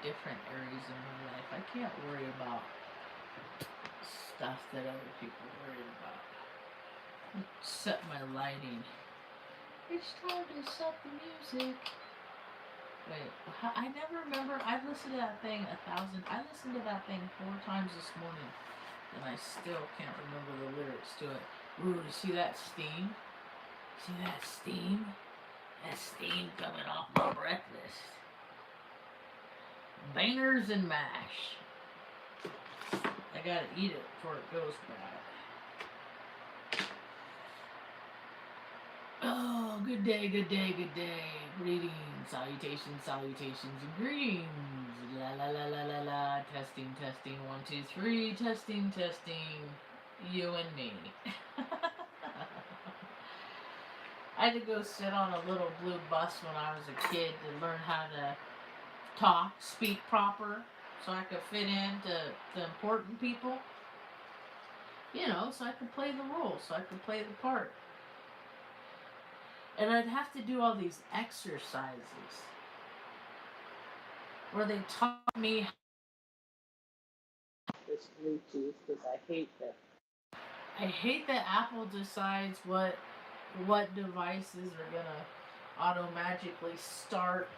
different areas in my life. I can't worry about stuff that other people worry about. Let's set my lighting. It's time to set the music. Wait, I never remember. I've listened to that thing 1,000. I listened to that thing 4 times this morning, and I still can't remember the lyrics to it. Ooh, you see that steam? See that steam? That steam coming off my breakfast. Bangers and mash. I gotta eat it before it goes bad. Oh, good day, good day, good day. Greetings, salutations, salutations, and greetings. La la la la la la. Testing, testing. 1, 2, 3. Testing, testing. You and me. I had to go sit on a little blue bus when I was a kid to learn how to talk, speak proper, so I could fit into the important people. You know, so I could play the role, so I could play the part. And I'd have to do all these exercises where they taught me this Bluetooth, because I hate that Apple decides what devices are gonna auto-magically start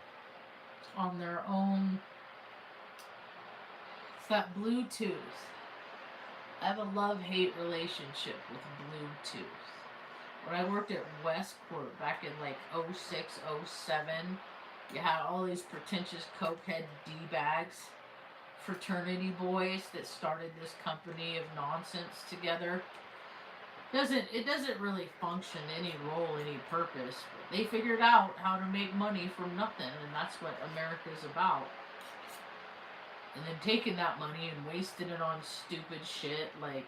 on their own. It's that Bluetooth. I have a love-hate relationship with Bluetooth. When I worked at Westport back in like 06, 07, you had all these pretentious cokehead D-bags, fraternity boys that started this company of nonsense together. It doesn't really function any role, any purpose. But they figured out how to make money from nothing, and that's what America's about. And then taking that money and wasting it on stupid shit like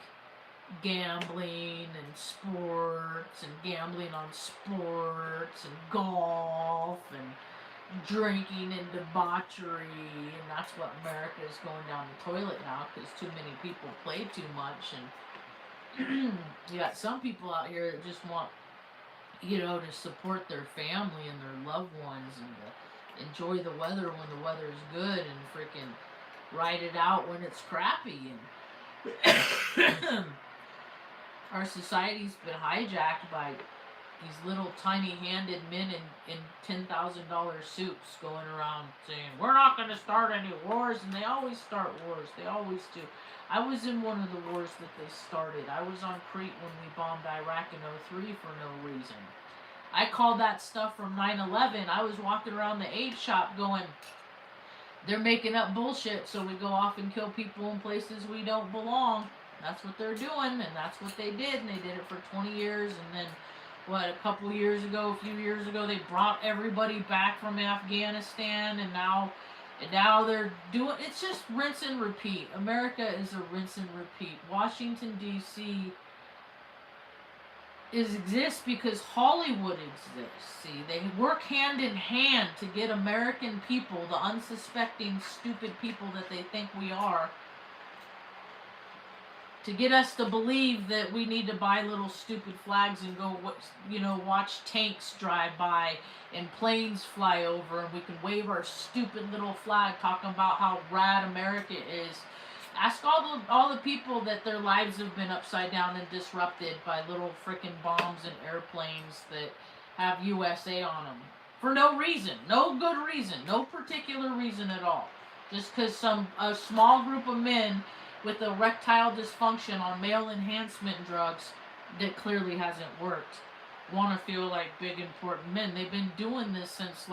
gambling and sports, and gambling on sports and golf and drinking and debauchery, and that's what America is going down the toilet now, because too many people play too much. And you got some people out here that just want, to support their family and their loved ones, and to enjoy the weather when the weather's good, and freaking ride it out when it's crappy. And our society's been hijacked by these little tiny-handed men in $10,000 suits going around saying, we're not going to start any wars, and they always start wars. They always do. I was in one of the wars that they started. I was on Crete when we bombed Iraq in 03 for no reason. I called that stuff from 9/11. I was walking around the aid shop going, they're making up bullshit, so we go off and kill people in places we don't belong. That's what they're doing, and that's what they did, and they did it for 20 years, and then a few years ago, they brought everybody back from Afghanistan, and now they're doing, it's just rinse and repeat. America is a rinse and repeat. Washington, D.C. exists because Hollywood exists. See, they work hand in hand to get American people, the unsuspecting, stupid people that they think we are, to get us to believe that we need to buy little stupid flags and go, watch tanks drive by and planes fly over, and we can wave our stupid little flag talking about how rad America is. Ask all the people that their lives have been upside down and disrupted by little freaking bombs and airplanes that have USA on them. For no reason. No good reason. No particular reason at all. Just because a small group of men with erectile dysfunction on male enhancement drugs that clearly hasn't worked want to feel like big important men. They've been doing this since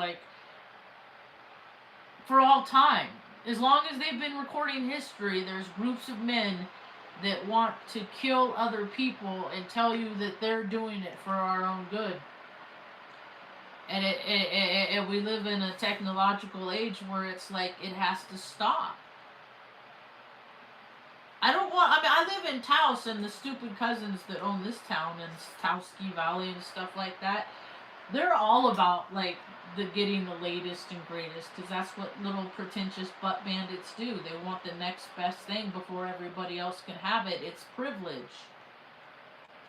for all time. As long as they've been recording history, there's groups of men that want to kill other people and tell you that they're doing it for our own good. And we live in a technological age where it's like it has to stop. I live in Taos, and the stupid cousins that own this town and Taos Ski Valley and stuff like that, they're all about getting the latest and greatest, because that's what little pretentious butt bandits do. They want the next best thing before everybody else can have it. It's privilege.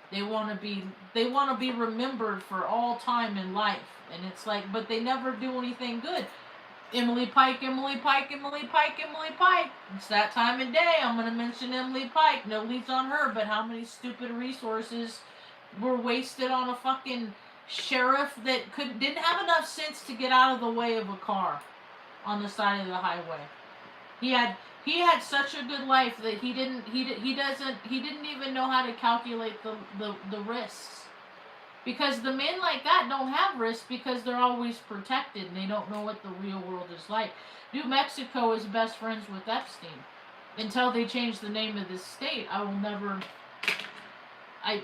They want to be remembered for all time in life, and it's but they never do anything good. Emily Pike, Emily Pike, Emily Pike, Emily Pike. It's that time of day. I'm going to mention Emily Pike. No leads on her, but how many stupid resources were wasted on a fucking sheriff that didn't have enough sense to get out of the way of a car on the side of the highway. He had such a good life that he didn't even know how to calculate the risks. Because the men like that don't have risks because they're always protected and they don't know what the real world is like. New Mexico is best friends with Epstein. Until they change the name of this state, I will never. I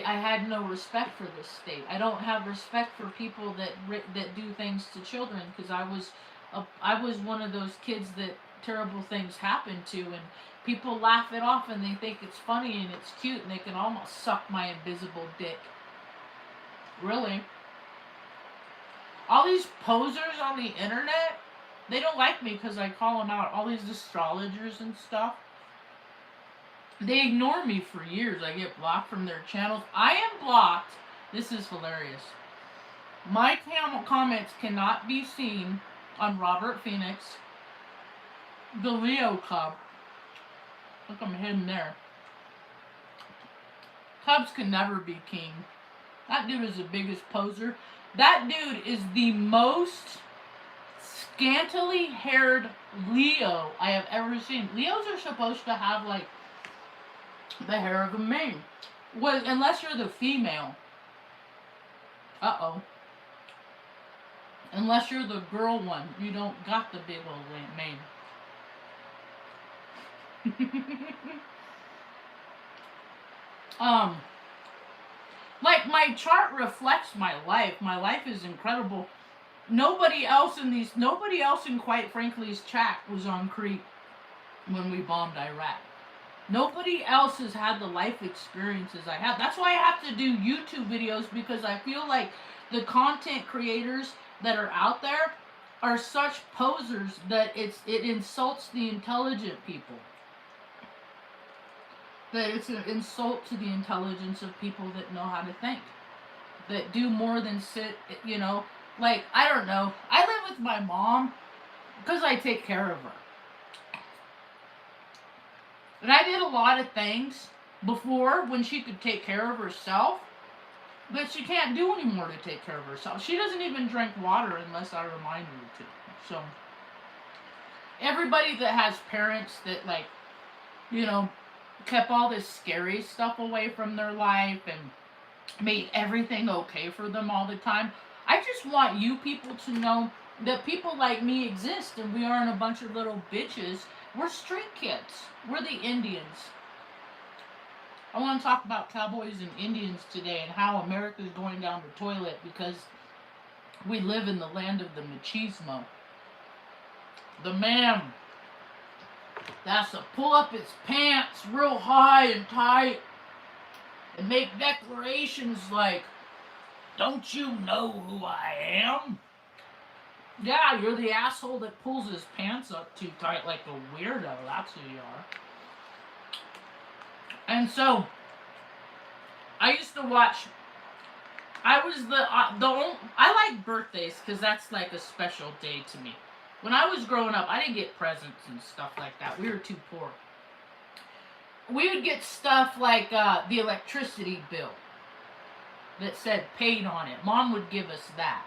had no respect for this state. I don't have respect for people that do things to children because I was one of those kids that terrible things happen to, and people laugh it off and they think it's funny and it's cute and they can almost suck my invisible dick. Really. All these posers on the internet, they don't like me because I call them out. All these astrologers and stuff. They ignore me for years. I get blocked from their channels. I am blocked. This is hilarious. My comments cannot be seen on Robert Phoenix, the Leo Cub. Look, I'm hidden there. Cubs can never be king. That dude is the biggest poser. That dude is the most scantily haired Leo I have ever seen. Leos are supposed to have like the hair of a man. Well, unless you're the female. Uh-oh. Unless you're the girl one, you don't got the big old mane. Like my chart reflects my life. My life is incredible. Nobody else in quite frankly's chat was on Crete when we bombed Iraq. Nobody else has had the life experiences I have. That's why I have to do YouTube videos, because I feel like the content creators that are out there are such posers that it insults the intelligent people. That it's an insult to the intelligence of people that know how to think. That do more than sit, you know. Like, I don't know. I live with my mom because I take care of her. And I did a lot of things before when she could take care of herself. But she can't do anymore to take care of herself. She doesn't even drink water unless I remind her to. So, everybody that has parents that, like, you know, kept all this scary stuff away from their life and made everything okay for them all the time. I just want you people to know that people like me exist, and we aren't a bunch of little bitches. We're street kids. We're the Indians. I want to talk about Cowboys and Indians today and how America's going down the toilet because we live in the land of the machismo. The man that's to pull up his pants real high and tight and make declarations like, "Don't you know who I am?" Yeah, you're the asshole that pulls his pants up too tight like a weirdo. That's who you are. And so, I used to watch. I was I like birthdays because that's like a special day to me. When I was growing up, I didn't get presents and stuff like that. We were too poor. We would get stuff like the electricity bill that said paid on it. Mom would give us that.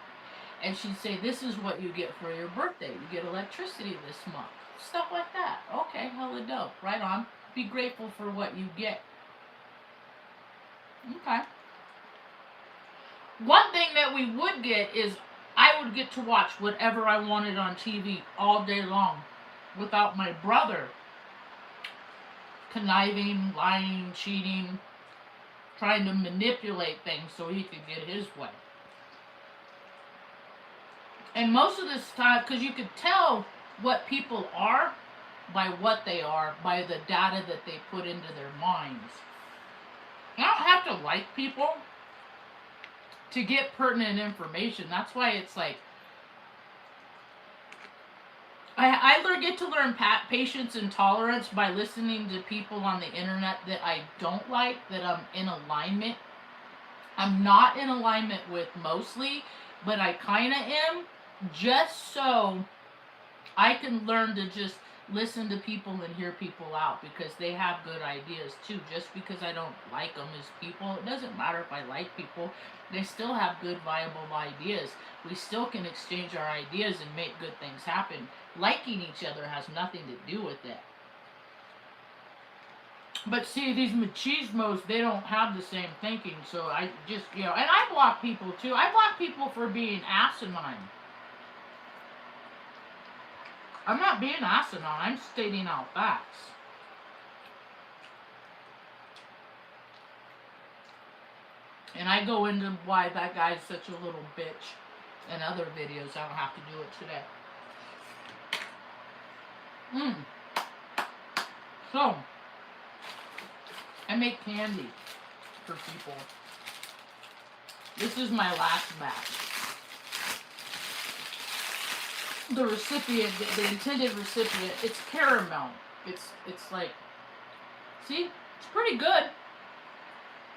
And she'd say, "This is what you get for your birthday. You get electricity this month." Stuff like that. Okay, hella dope. Right on. Be grateful for what you get. Okay. One thing that we would get is I would get to watch whatever I wanted on TV all day long without my brother conniving, lying, cheating, trying to manipulate things so he could get his way. And most of this time, because you could tell what people are by what they are, by the data that they put into their minds. I don't have to like people to get pertinent information. That's why it's like, I get to learn patience and tolerance by listening to people on the internet that I don't like, that I'm in alignment. I'm not in alignment with mostly, but I kind of am. just so I can learn to just listen to people and hear people out because they have good ideas too. Just because I don't like them as people, it doesn't matter if I like people. They still have good, viable ideas. We still can exchange our ideas and make good things happen. Liking each other has nothing to do with it. But see, these machismos, they don't have the same thinking. So I just, and I block people too. I block people for being asinine. I'm not being asinine. I'm stating out facts. And I go into why that guy's such a little bitch in other videos. I don't have to do it today. So, I make candy for people. This is my last batch. The recipient, the intended recipient, it's caramel. It's like, see, it's pretty good.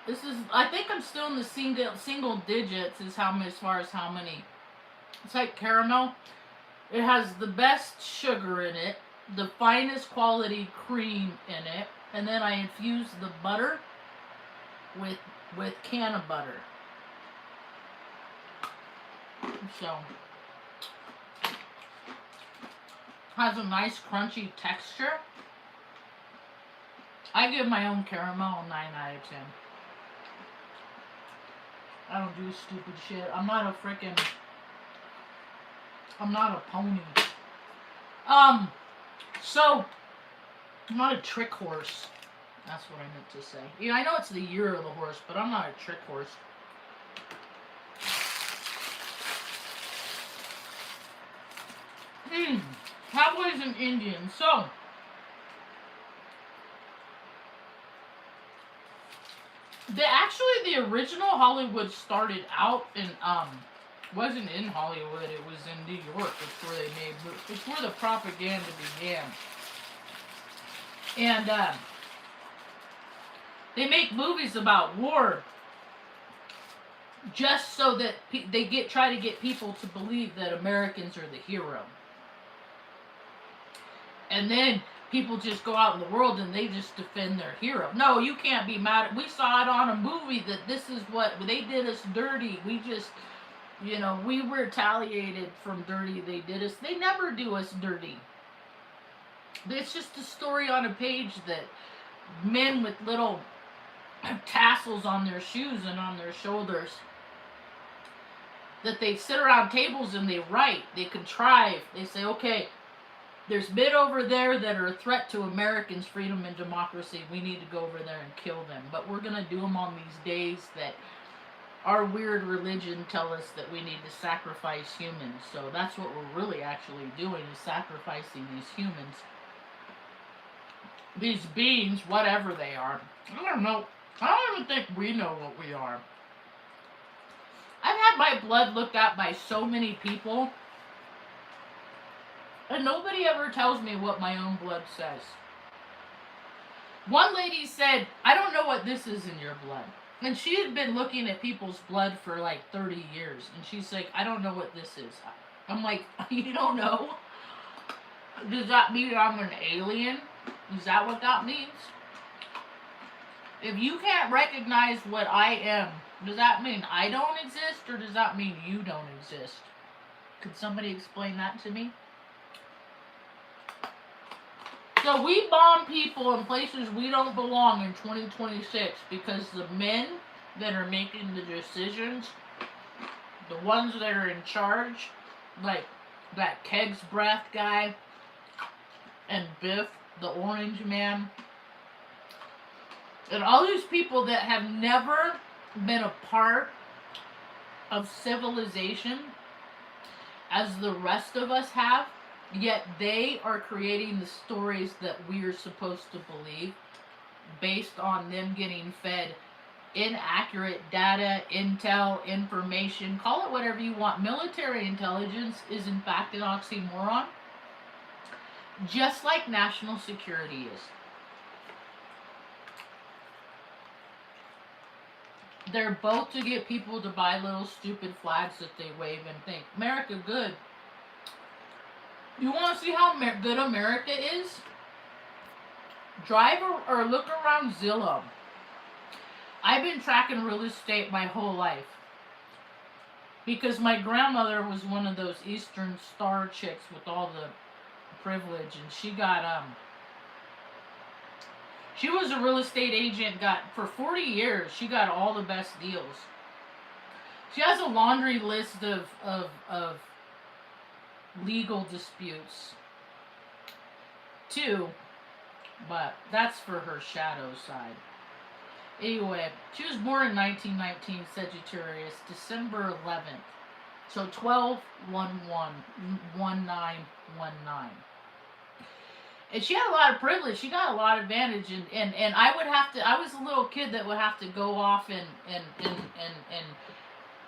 This is, I think I'm still in the single digits as far as how many. It's like caramel. It has the best sugar in it, the finest quality cream in it, and then I infuse the butter with can of butter. So, has a nice crunchy texture. I give my own caramel a 9 out of 10. I don't do stupid shit. I'm not a pony. So, I'm not a trick horse. That's what I meant to say. I know it's the year of the horse, but I'm not a trick horse. Cowboys and Indians. So, the original Hollywood started out in, wasn't in Hollywood, it was in New York. It's where the propaganda began. And, they make movies about war just so that they try to get people to believe that Americans are the hero. And then people just go out in the world and they just defend their hero. No, you can't be mad. We saw it on a movie that this is what they did us dirty. We just, we retaliated from dirty. They did us. They never do us dirty. It's just a story on a page that men with little tassels on their shoes and on their shoulders, that they sit around tables and they write, they contrive, they say, okay, there's men over there that are a threat to Americans' freedom and democracy. We need to go over there and kill them. But we're going to do them on these days that our weird religion tell us that we need to sacrifice humans. So that's what we're really actually doing, is sacrificing these humans. These beings, whatever they are. I don't know. I don't even think we know what we are. I've had my blood looked at by so many people, and nobody ever tells me what my own blood says. One lady said, I don't know what this is in your blood. And she had been looking at people's blood for like 30 years. And she's like, I don't know what this is. I'm like, you don't know? Does that mean I'm an alien? Is that what that means? If you can't recognize what I am, does that mean I don't exist, or does that mean you don't exist? Could somebody explain that to me? So we bomb people in places we don't belong in 2026 because the men that are making the decisions, the ones that are in charge, like that Keg's Breath guy and Biff, the orange man, and all these people that have never been a part of civilization as the rest of us have, yet they are creating the stories that we're supposed to believe based on them getting fed inaccurate data, intel, information, call it whatever you want. Military intelligence is in fact an oxymoron, just like national security is. They're both to get people to buy little stupid flags that they wave and think, America good. You want to see how good America is? Drive or look around Zillow. I've been tracking real estate my whole life because my grandmother was one of those Eastern Star chicks with all the privilege, and she was a real estate agent. Got for 40 years, she got all the best deals. She has a laundry list of legal disputes too, but that's for her shadow side. Anyway, she was born in 1919, Sagittarius, December 11th. So 12/11/1919. And she had a lot of privilege. She got a lot of advantage, and I would have to. I was a little kid that would have to go off and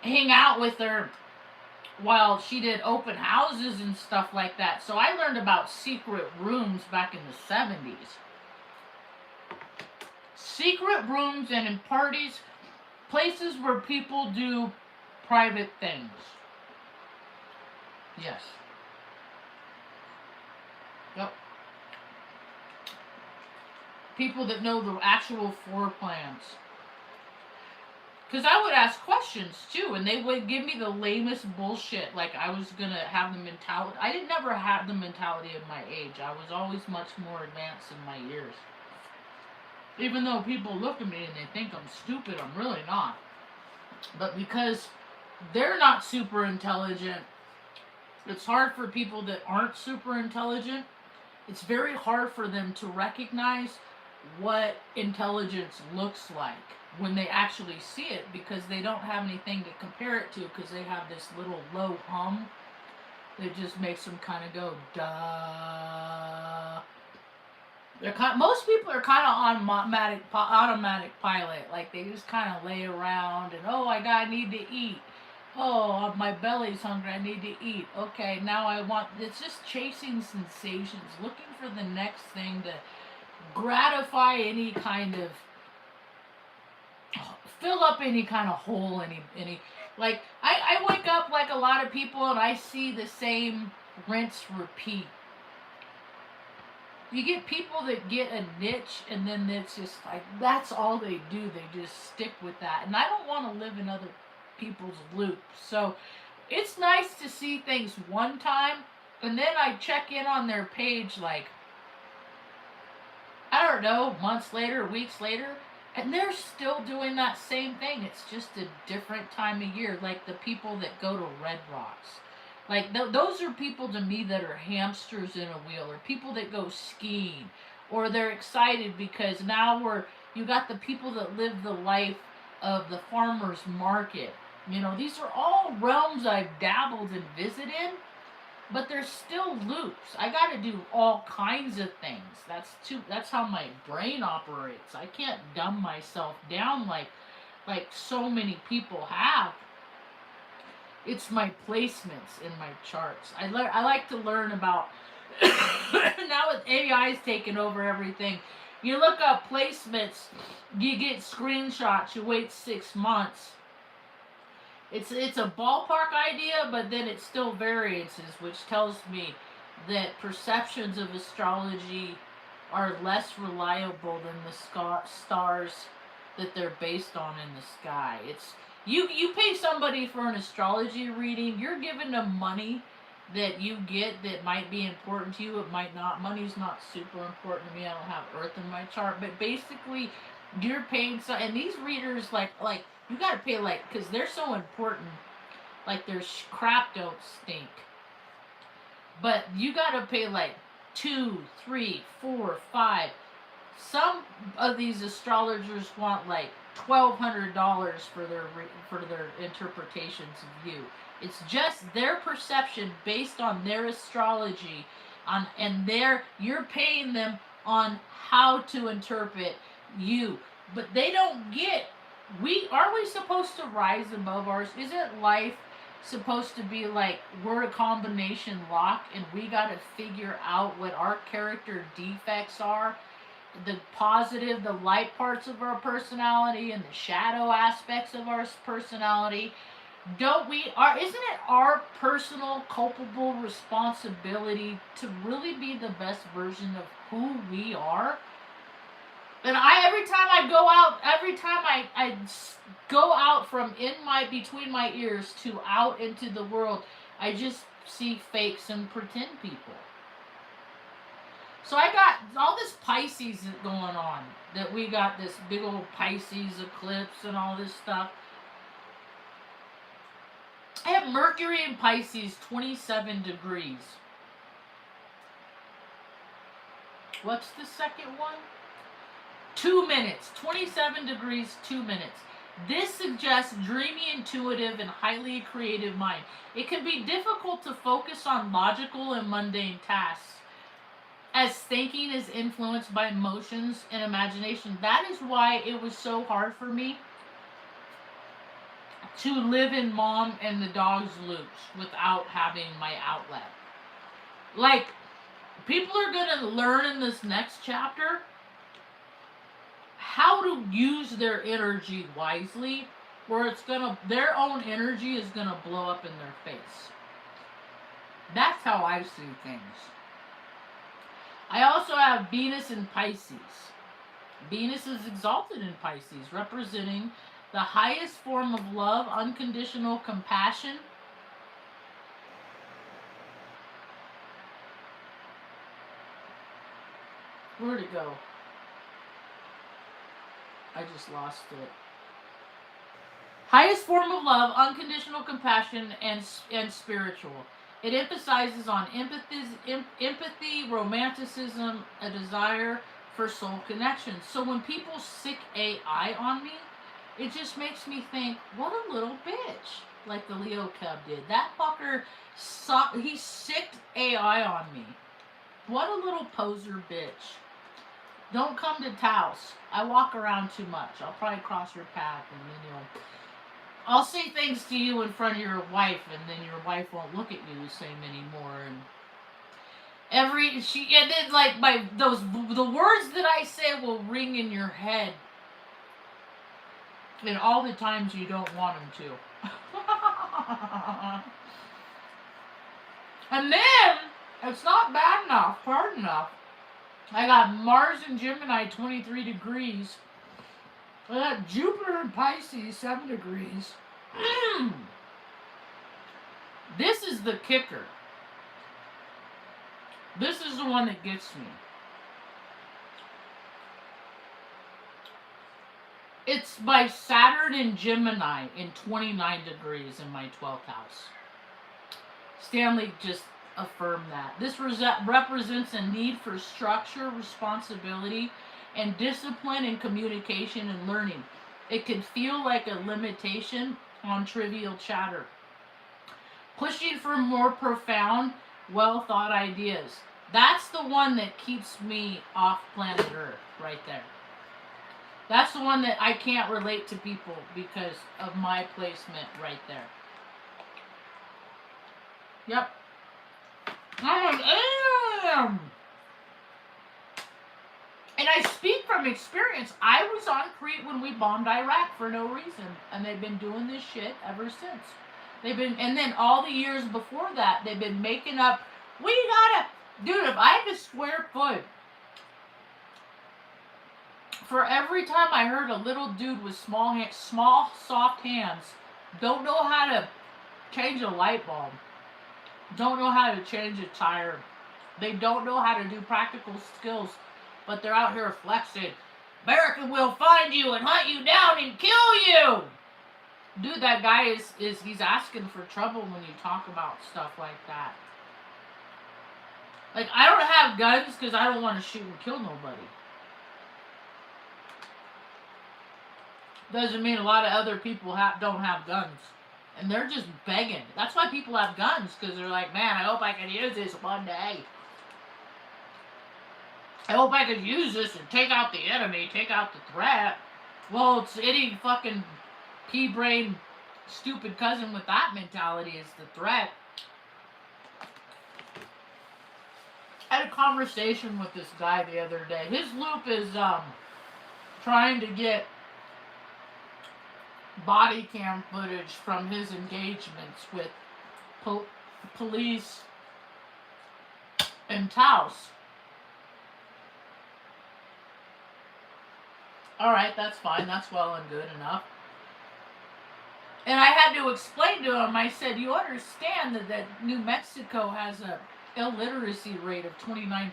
hang out with her while she did open houses and stuff like that. So I learned about secret rooms back in the 70s. Secret rooms and in parties, places where people do private things. Yes. Yep. People that know the actual floor plans. Because I would ask questions too, and they would give me the lamest bullshit. Like I was gonna have the mentality. I didn't never have the mentality of my age. I was always much more advanced in my years. Even though people look at me and they think I'm stupid, I'm really not. But because they're not super intelligent, it's hard for people that aren't super intelligent. It's very hard for them to recognize what intelligence looks like when they actually see it, because they don't have anything to compare it to, because they have this little low hum that just makes them kind of go, duh. Most people are kind of on automatic pilot. Like they just kind of lay around and, oh, I need to eat. Oh, my belly's hungry. I need to eat. Okay, now I want. It's just chasing sensations, looking for the next thing to gratify any kind of, fill up any kind of hole. Any like I wake up like a lot of people and I see the same rinse repeat. You get people that get a niche and then it's just like, that's all they do. They just stick with that. And I don't want to live in other people's loops. So it's nice to see things one time and then I check in on their page like, I don't know, months later, weeks later, and they're still doing that same thing. It's just a different time of year. Like the people that go to Red Rocks. Like, those are people to me that are hamsters in a wheel, or people that go skiing, or they're excited because now you got the people that live the life of the farmer's market. You know, these are all realms I've dabbled and visited, but there's still loops. I got to do all kinds of things. That's how my brain operates. I can't dumb myself down like so many people have. It's my placements in my charts. I like to learn about, now with AI's taking over everything, you look up placements, you get screenshots, you wait 6 months. It's a ballpark idea, but then it's still variances, which tells me that perceptions of astrology are less reliable than the stars that they're based on in the sky. It's You pay somebody for an astrology reading, you're giving them money that you get that might be important to you, it might not. Money's not super important to me, I don't have Earth in my chart, but basically you're paying and these readers like you gotta pay because they're so important, like their crap don't stink. But you gotta pay 2, 3, 4, 5. Some of these astrologers want $1,200 for their interpretations of you. It's just their perception based on their astrology, you're paying them on how to interpret you. But they don't get. Aren't we supposed to rise above ours? Isn't life supposed to be we're a combination lock and we got to figure out what our character defects are? The positive, the light parts of our personality and the shadow aspects of our personality. isn't it our personal culpable responsibility to really be the best version of who we are? And every time I go out, every time I go out from between my ears to out into the world, I just see fakes and pretend people. So I got all this Pisces going on. That we got this big old Pisces eclipse and all this stuff. I have Mercury in Pisces, 27 degrees. What's the second one? 2 minutes. 27 degrees, 2 minutes. This suggests dreamy, intuitive, and highly creative mind. It can be difficult to focus on logical and mundane tasks, as thinking is influenced by emotions and imagination. That is why it was so hard for me to live in mom and the dog's loops without having my outlet. Like, people are going to learn in this next chapter how to use their energy wisely, where their own energy is going to blow up in their face. That's how I see things. I also have Venus in Pisces. Venus is exalted in Pisces, representing the highest form of love, unconditional compassion. Where'd it go? I just lost it. Highest form of love, unconditional compassion, and spiritual. It emphasizes on empathy, romanticism, a desire for soul connection. So when people sick AI on me, it just makes me think, what a little bitch, like the Leo Cub did. That fucker, he sicked AI on me. What a little poser bitch. Don't come to Taos. I walk around too much. I'll probably cross your path, and then I'll say things to you in front of your wife, and then your wife won't look at you the same anymore. And then like the words that I say will ring in your head, and all the times you don't want them to. And then it's not bad enough, hard enough. I got Mars in Gemini, 23 degrees. I got Jupiter in Pisces, 7 degrees. This is the kicker. This is the one that gets me. It's by Saturn in Gemini in 29 degrees in my 12th house. Stanley just affirmed that. This represents a need for structure, responsibility, and discipline in communication and learning. It can feel like a limitation on trivial chatter. Pushing for more profound, well-thought ideas. That's the one that keeps me off planet Earth, right there. That's the one that I can't relate to people because of my placement right there. Yep. I'm an alien! And I speak from experience. I was on Crete when we bombed Iraq for no reason. And they've been doing this shit ever since. And then all the years before that, they've been making up, dude, if I had a square foot, for every time I heard a little dude with small, soft hands, don't know how to change a light bulb, don't know how to change a tire, they don't know how to do practical skills, but they're out here flexing. America will find you and hunt you down and kill you. Dude, that guy he's asking for trouble when you talk about stuff like that. Like, I don't have guns because I don't want to shoot and kill nobody. Doesn't mean a lot of other people don't have guns. And they're just begging. That's why people have guns, because they're like, man, I hope I can use this one day. I hope I can use this and take out the enemy, take out the threat. Well, it's any fucking pea-brain stupid cousin with that mentality is the threat. I had a conversation with this guy the other day. His loop is trying to get body cam footage from his engagements with police in Taos. Alright, that's fine. That's well and good enough. And I had to explain to him, I said, you understand that New Mexico has a illiteracy rate of 29%.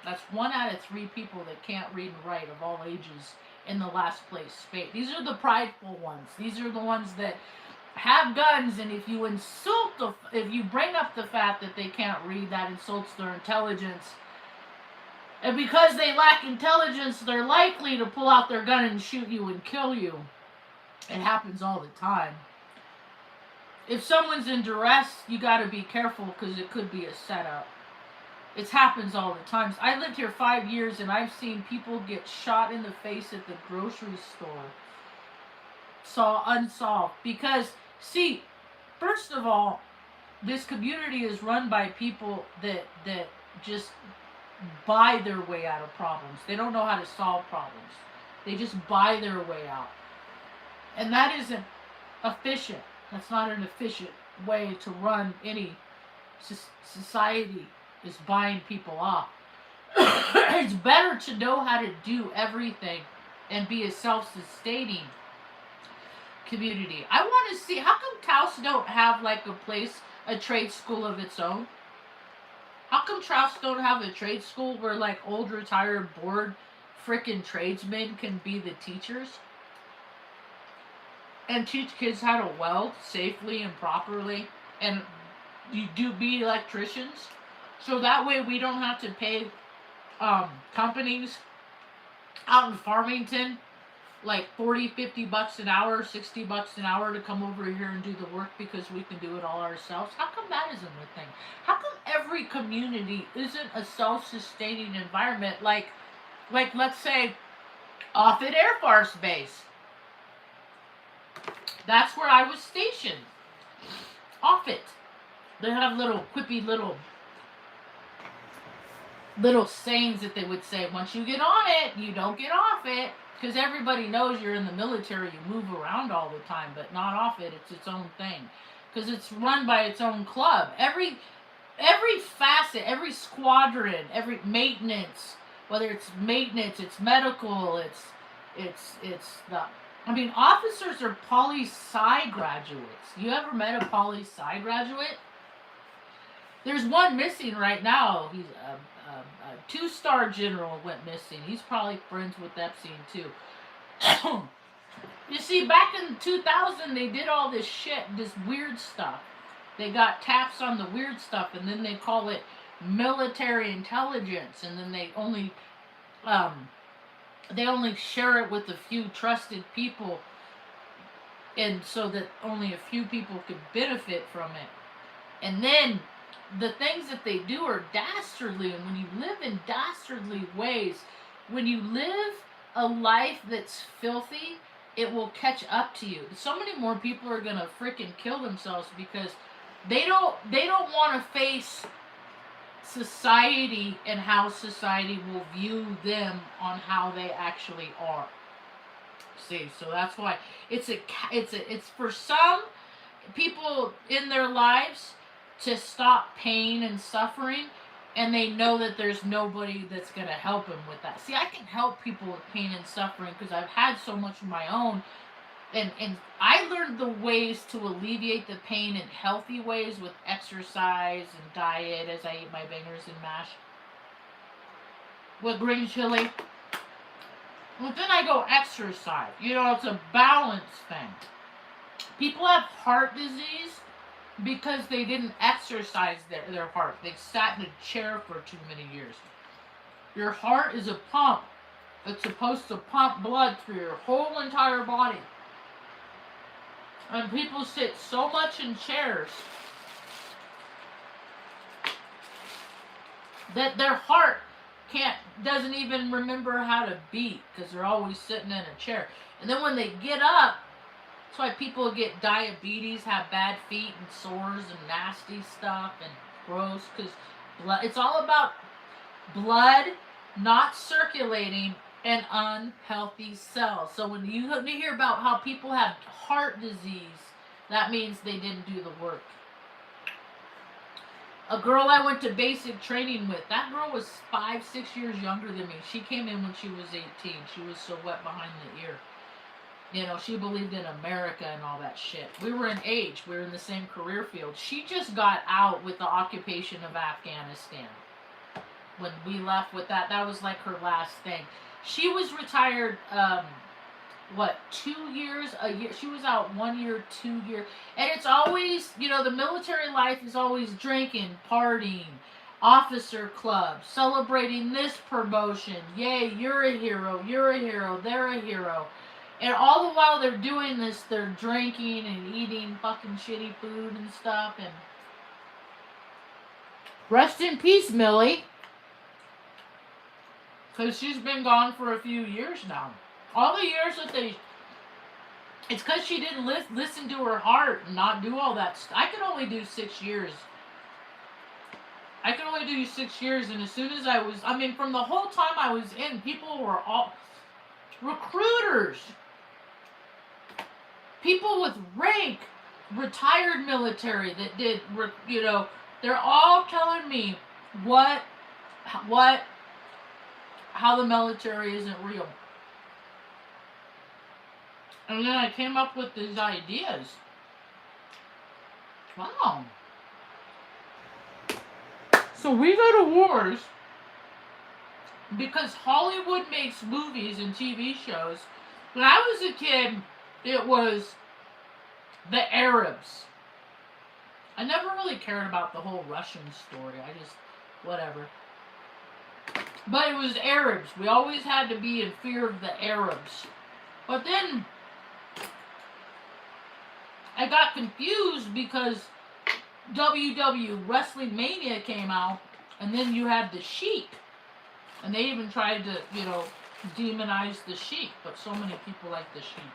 That's 1 out of 3 people that can't read and write of all ages in the last place state. These are the prideful ones. These are the ones that have guns, and if you bring up the fact that they can't read, that insults their intelligence. And because they lack intelligence, they're likely to pull out their gun and shoot you and kill you. It happens all the time. If someone's in duress, you got to be careful because it could be a setup. It happens all the time. I lived here 5 years and I've seen people get shot in the face at the grocery store. Unsolved. Because, see, first of all, this community is run by people that just buy their way out of problems. They don't know how to solve problems. They just buy their way out. And that isn't efficient. That's not an efficient way to run any society, is buying people off. It's better to know how to do everything and be a self-sustaining community. I want to see, how come Taos don't have like a trade school of its own? How come Taos don't have a trade school where like old retired bored frickin' tradesmen can be the teachers? And teach kids how to weld safely and properly, and you do be electricians, so that way we don't have to pay companies out in Farmington like $40-50 an hour, $60 an hour to come over here and do the work because we can do it all ourselves. How come that isn't a thing? How come every community isn't a self-sustaining environment? Like let's say Offutt Air Force Base. That's where I was stationed. Offutt. They have little quippy little sayings that they would say. Once you get on it, you don't get off it. Because everybody knows you're in the military. You move around all the time. But not off it. It's its own thing. Because it's run by its own club. Every facet, every squadron, every maintenance. Whether it's maintenance, it's medical, it's the... I mean, officers are poli-sci graduates. You ever met a poli-sci graduate? There's one missing right now. He's a 2-star general went missing. He's probably friends with Epstein too. You see, back in 2000, they did all this shit, this weird stuff. They got taps on the weird stuff, and then they call it military intelligence, and then they only share it with a few trusted people, and so that only a few people could benefit from it. And then the things that they do are dastardly, and when you live in dastardly ways, when you live a life that's filthy, it will catch up to you. So many more people are gonna freaking kill themselves because they don't want to face society and how society will view them on how they actually are. See, so that's why it's for some people in their lives to stop pain and suffering, and they know that there's nobody that's going to help them with that. See, I can help people with pain and suffering because I've had so much of my own, and I learned the ways to alleviate the pain in healthy ways with exercise and diet, as I eat my bangers and mash with green chili. But then I go exercise. You know, it's a balance thing. People have heart disease because they didn't exercise their heart. They sat in a chair for too many years. Your heart is a pump. It's supposed to pump blood through your whole entire body. And people sit so much in chairs that their heart doesn't even remember how to beat because they're always sitting in a chair. And then when they get up, that's why people get diabetes, have bad feet and sores and nasty stuff and gross, because blood, it's all about blood not circulating and unhealthy cells. So when you hear about how people have heart disease, that means they didn't do the work. A girl I went to basic training with, that girl was 5, 6 years younger than me. She came in when she was 18. She was so wet behind the ear. You know, she believed in America and all that shit. We were in age. We were in the same career field. She just got out with the occupation of Afghanistan. When we left with that, that was like her last thing. She was retired, 2 years, a year. She was out 1 year, 2 years. And it's always, the military life is always drinking, partying, officer club, celebrating this promotion. Yay, you're a hero, they're a hero. And all the while they're doing this, they're drinking and eating fucking shitty food and stuff. And rest in peace, Millie. Because she's been gone for a few years now. All the years that it's because she didn't listen to her heart and not do all that stuff. I could only do 6 years. And as soon as from the whole time I was in, people were all recruiters. People with rank, retired military that did, they're all telling me how the military isn't real. And then I came up with these ideas. Wow. So we go to wars because Hollywood makes movies and TV shows. When I was a kid, it was the Arabs. I never really cared about the whole Russian story. I just, whatever. But it was Arabs. We always had to be in fear of the Arabs. But then I got confused because Wrestling Mania came out, and then you had the Sheik. And they even tried to, demonize the Sheik, but so many people like the Sheik.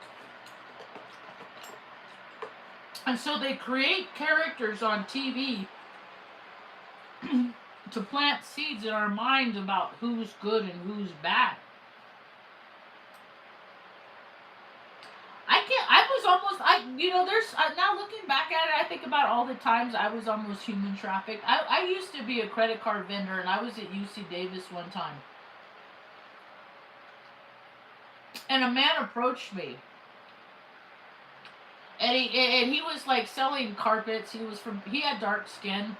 And so they create characters on TV to plant seeds in our minds about who's good and who's bad. Now looking back at it, I think about all the times I was almost human trafficked. I used to be a credit card vendor, and I was at UC Davis one time. And a man approached me. And he was like selling carpets. He had dark skin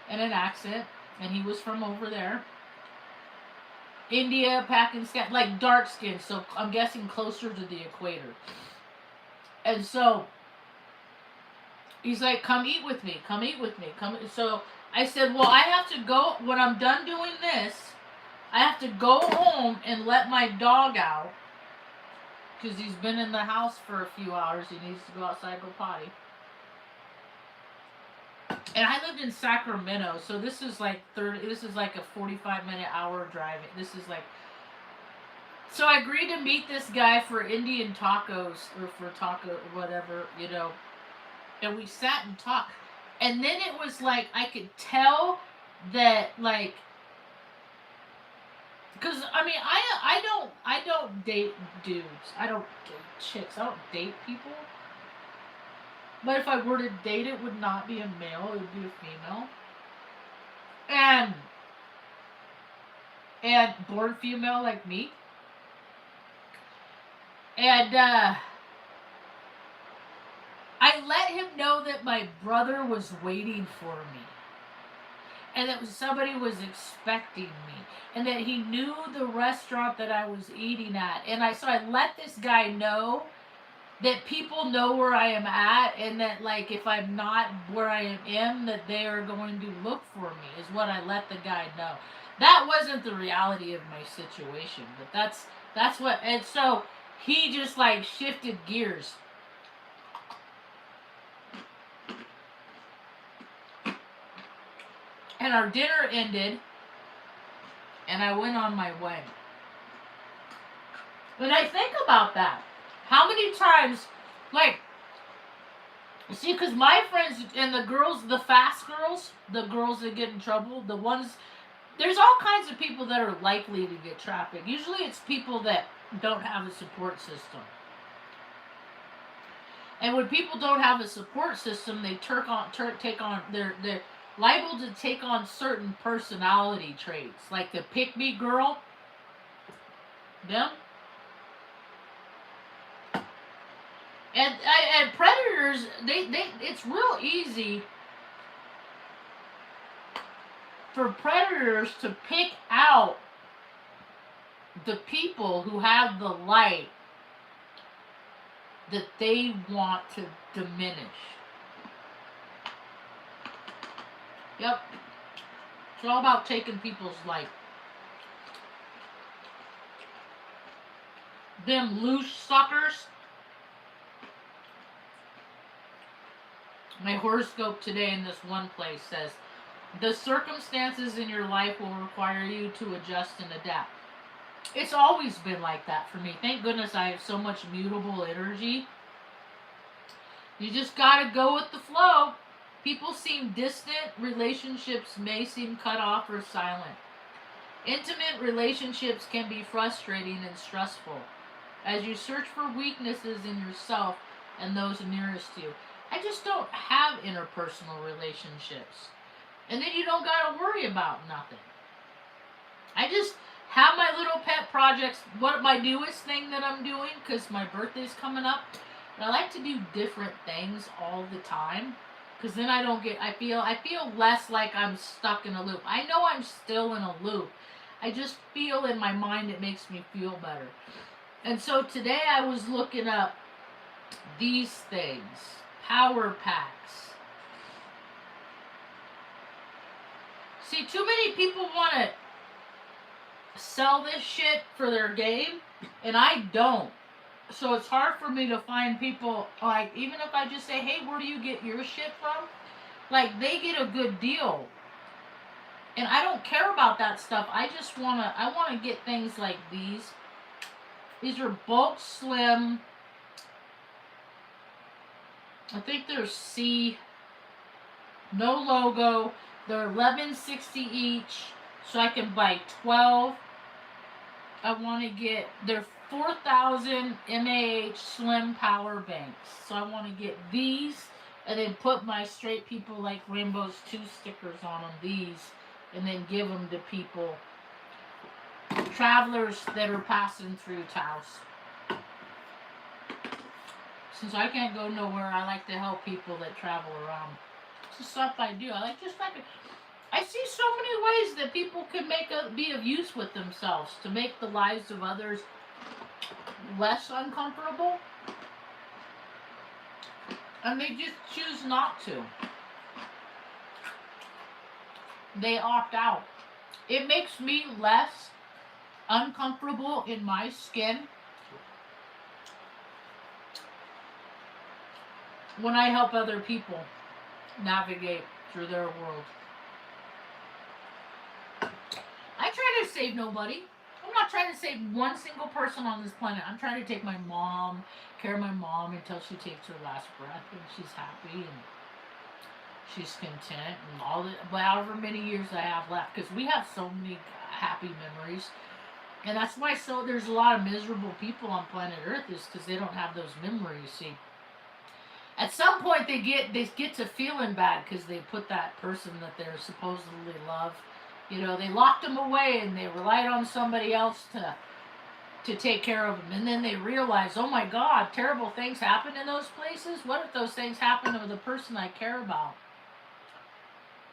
and an accent, and he was from over there. India, Pakistan, like dark skin, so I'm guessing closer to the equator. And so he's like, come eat with me. So I said, well, I have to go, when I'm done doing this, I have to go home and let my dog out. Because he's been in the house for a few hours. He needs to go outside and go potty. And I lived in Sacramento, so this is like a 45-minute hour drive. So I agreed to meet this guy for Indian tacos, or for taco, whatever, and we sat and talked. And then it was like, I could tell that, like, because, I don't date dudes. I don't date chicks. I don't date people. But if I were to date, it would not be a male. It would be a female. And born female like me. And I let him know that my brother was waiting for me. And that somebody was expecting me. And that he knew the restaurant that I was eating at. So I let this guy know that people know where I am at. And that, like, if I'm not where I am, that they are going to look for me. Is what I let the guy know. That wasn't the reality of my situation. But that's what... And so he just, like, shifted gears. And our dinner ended, and I went on my way. When I think about that, how many times, like, see, because my friends and the girls, the fast girls, the girls that get in trouble, the ones there's all kinds of people that are likely to get trafficked. Usually it's people that don't have a support system. And when people don't have a support system, they take on they're liable to take on certain personality traits, like the pick me girl. Them. And predators, they it's real easy for predators to pick out the people who have the light that they want to diminish. Yep. It's all about taking people's light. Them loose suckers. My horoscope today in this one place says, the circumstances in your life will require you to adjust and adapt. It's always been like that for me. Thank goodness I have so much mutable energy. You just gotta go with the flow. People seem distant. Relationships may seem cut off or silent. Intimate relationships can be frustrating and stressful as you search for weaknesses in yourself and those nearest you. I just don't have interpersonal relationships. And then you don't gotta worry about nothing. I just have my little pet projects. What my newest thing that I'm doing, because my birthday's coming up, and I like to do different things all the time, because then I feel less like I'm stuck in a loop. I know I'm still in a loop. I just feel in my mind it makes me feel better. And so today I was looking up these things, power packs. See, too many people want to sell this shit for their game, and I don't. So it's hard for me to find people, like, even if I just say, hey, where do you get your shit from? Like, they get a good deal. And I don't care about that stuff. I want to get things like these. These are bulk slim. I think they're C. No logo. They're $11.60 each. So I can buy 12. I want to get, they're 4,000 mAh slim power banks. So I want to get these and then put my straight people like Rainbow's 2 stickers on them, these, and then give them to people, travelers that are passing through Taos. Since I can't go nowhere, I like to help people that travel around. It's the stuff I do. I see so many ways that people can be of use with themselves to make the lives of others less uncomfortable, and they just choose not to. They opt out. It makes me less uncomfortable in my skin when I help other people navigate through their world. I try to save nobody. I'm not trying to save one single person on this planet. I'm trying to take care of my mom until she takes her last breath and she's happy and she's content and however many years I have left. Because we have so many happy memories. And that's why there's a lot of miserable people on planet Earth, is because they don't have those memories. See, at some point they get to feeling bad because they put that person that they're supposedly love, they locked them away and they relied on somebody else to take care of them. And then they realize, oh my God, terrible things happen in those places. What if those things happen to the person I care about?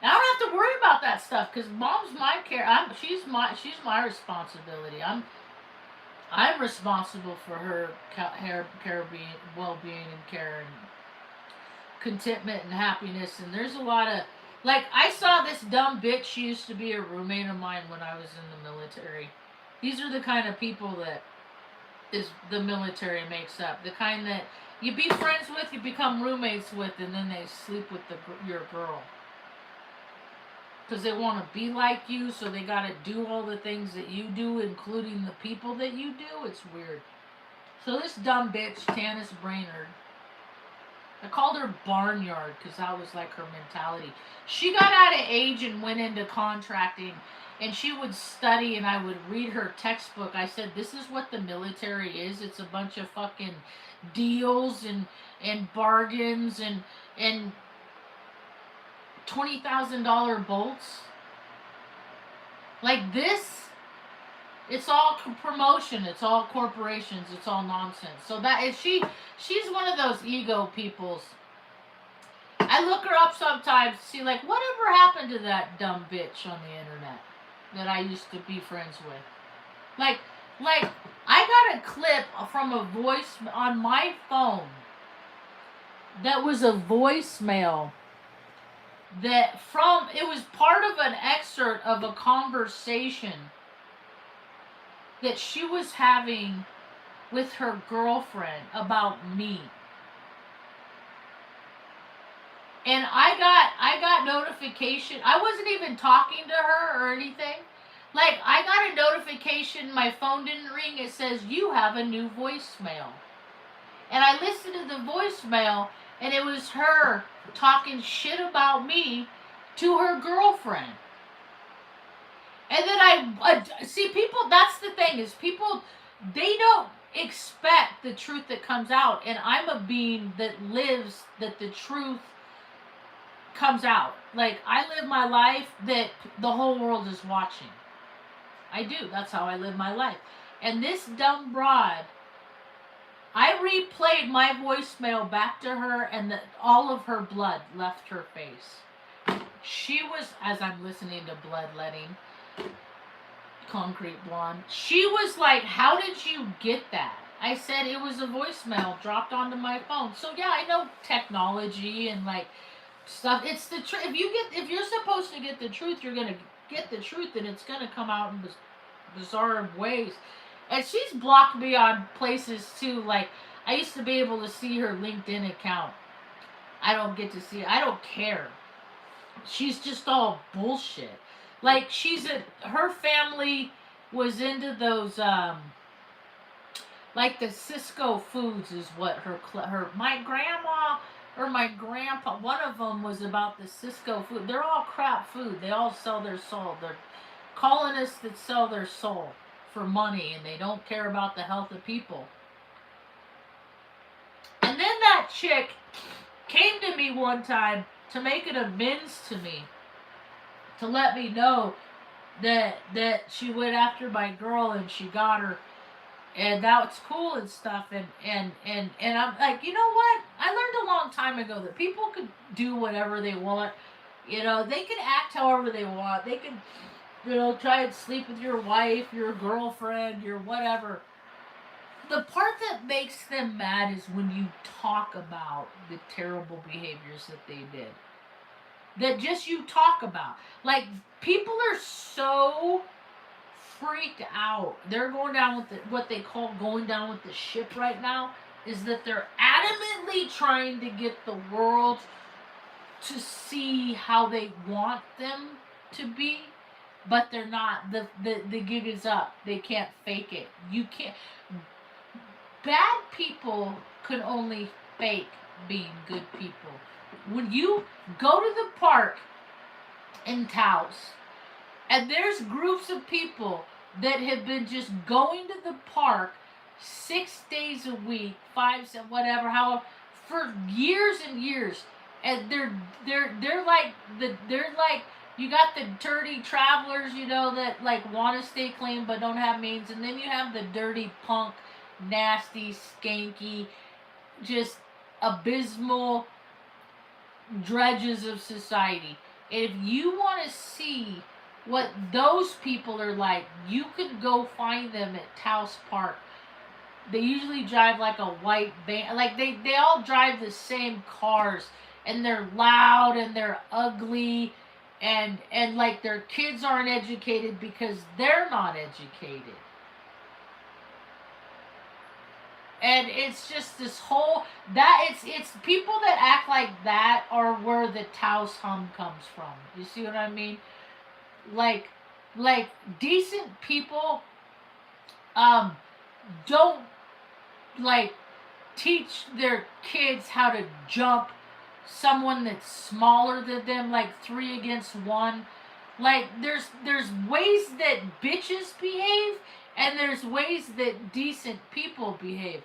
And I don't have to worry about that stuff because mom's my care. She's my responsibility. I'm responsible for her well-being and care and contentment and happiness. And there's a lot of, like, I saw this dumb bitch. She used to be a roommate of mine when I was in the military. These are the kind of people that the military makes up. The kind that you be friends with, you become roommates with, and then they sleep with your girl. Because they want to be like you, so they got to do all the things that you do, including the people that you do. It's weird. So this dumb bitch, Tanis Brainerd, I called her Barnyard because that was like her mentality. She got out of age and went into contracting, and she would study and I would read her textbook. I said, this is what the military is. It's a bunch of fucking deals and bargains and $20,000 bolts. Like this, it's all promotion, it's all corporations, it's all nonsense. So that is she's one of those ego peoples. I look her up sometimes to see like whatever happened to that dumb bitch on the internet that I used to be friends with. Like I got a clip from a voice on my phone that was a voicemail that it was part of an excerpt of a conversation that she was having with her girlfriend about me. And I got notification. I wasn't even talking to her or anything. Like, I got a notification, my phone didn't ring, it says, you have a new voicemail. And I listened to the voicemail, and it was her talking shit about me to her girlfriend. And then I see people, that's the thing, is people, they don't expect the truth that comes out. And I'm a being that lives that the truth comes out. Like, I live my life that the whole world is watching. I do. That's how I live my life. And this dumb broad, I replayed my voicemail back to her, and all of her blood left her face. She was, as I'm listening to Bloodletting, Concrete Blonde, she was like, how did you get that? I said it was a voicemail dropped onto my phone. So yeah, I know technology and like stuff. It's the truth. If you're supposed to get the truth, you're gonna get the truth, and it's gonna come out in bizarre ways. And she's blocked me on places too. Like, I used to be able to see her LinkedIn account. I don't get to see it. I don't care. She's just all bullshit. Like, her family was into those like the Cisco foods is what my grandma or my grandpa, one of them was about the Cisco food. They're all crap food. They all sell their soul. They're colonists that sell their soul for money, and they don't care about the health of people. And then that chick came to me one time to make an amends to me, to let me know that she went after my girl and she got her, and that's cool and stuff. And I'm like, you know what? I learned a long time ago that people could do whatever they want. You know, they can act however they want. They can, you know, try and sleep with your wife, your girlfriend, your whatever. The part that makes them mad is when you talk about the terrible behaviors that they did. That just you talk about. Like, people are so freaked out. They're going down with what they call going down with the ship right now, is that they're adamantly trying to get the world to see how they want them to be, but they're not. The gig is up. They can't fake it. You can't. Bad people can only fake being good people. When you go to the park in Taos, and there's groups of people that have been just going to the park 6 days a week, 5, 7, whatever, however, for years and years, and they're like you got the dirty travelers, you know, that like want to stay clean but don't have means, and then you have the dirty punk, nasty, skanky, just abysmal dredges of society. If you want to see what those people are like, you can go find them at Taos Park. They usually drive like a white van. Like, they all drive the same cars, and they're loud and they're ugly, and like their kids aren't educated because they're not educated. And it's just this whole, that it's people that act like that are where the Taos hum comes from. You see what I mean? Like decent people don't like teach their kids how to jump someone that's smaller than them, like 3 against 1. Like there's ways that bitches behave, and there's ways that decent people behave,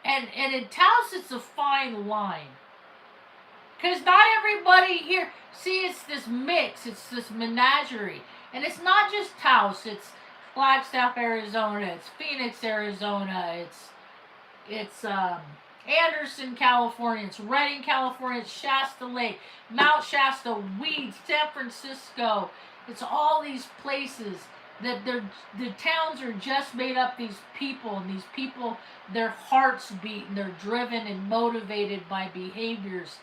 and in Taos it's a fine line. Because not everybody here, see, it's this mix, it's this menagerie. And it's not just Taos, it's Flagstaff, Arizona, it's Phoenix, Arizona, it's Anderson, California, it's Redding, California, it's Shasta Lake, Mount Shasta, Weeds, San Francisco. It's all these places that the towns are just made up these people, and these people, their hearts beat, and they're driven and motivated by behaviors,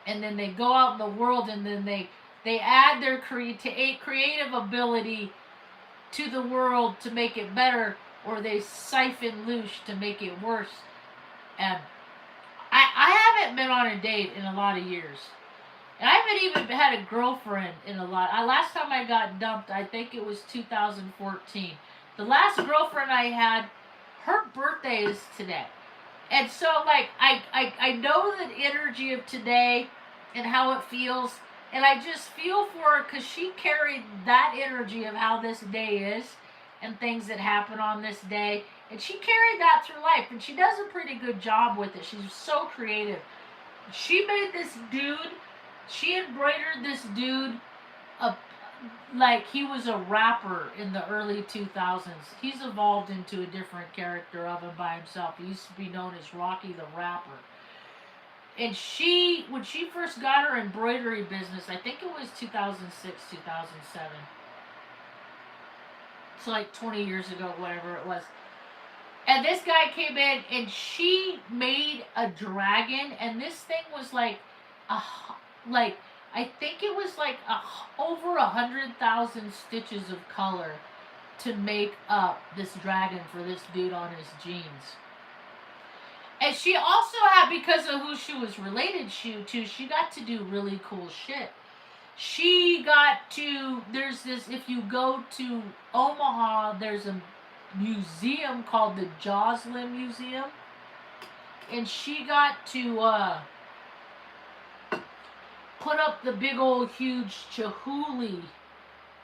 and then they go out in the world, and then they add their creative ability to the world to make it better, or they siphon loose to make it worse. And I haven't been on a date in a lot of years. And I haven't even had a girlfriend in a lot. Last time I got dumped, I think it was 2014. The last girlfriend I had, her birthday is today. And so, like, I know the energy of today and how it feels. And I just feel for her because she carried that energy of how this day is and things that happen on this day. And she carried that through life. And she does a pretty good job with it. She's so creative. She made this dude, she embroidered this dude like he was a rapper in the early 2000s. He's evolved into a different character of him by himself. He used to be known as Rocky the Rapper. And when she first got her embroidery business, I think it was 2006, 2007. So like 20 years ago, whatever it was. And this guy came in, and she made a dragon, and this thing was like I think it was like over 100,000 stitches of color to make up this dragon for this dude on his jeans. And she also had, because of who she was related to, she got to do really cool shit. She got to, there's this, if you go to Omaha, there's a museum called the Joslin Museum. And she got to put up the big old huge Chihuly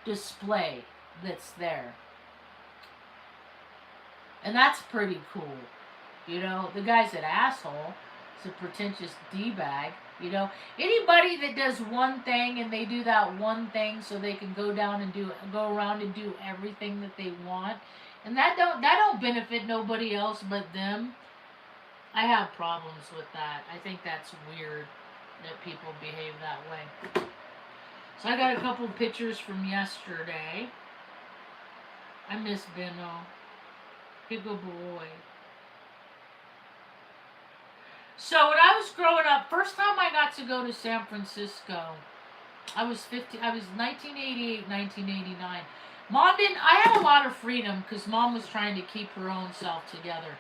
display that's there. And that's pretty cool. You know, the guy's an asshole. He's a pretentious D-bag. You know, anybody that does one thing and they do that one thing so they can go around and do everything that they want, and that don't benefit nobody else but them. I have problems with that. I think that's weird that people behave that way. So I got a couple pictures from yesterday. I miss Benno. Big good boy. So when I was growing up, first time I got to go to San Francisco, I was 1988, 1989. Mom didn't, I had a lot of freedom because Mom was trying to keep her own self together.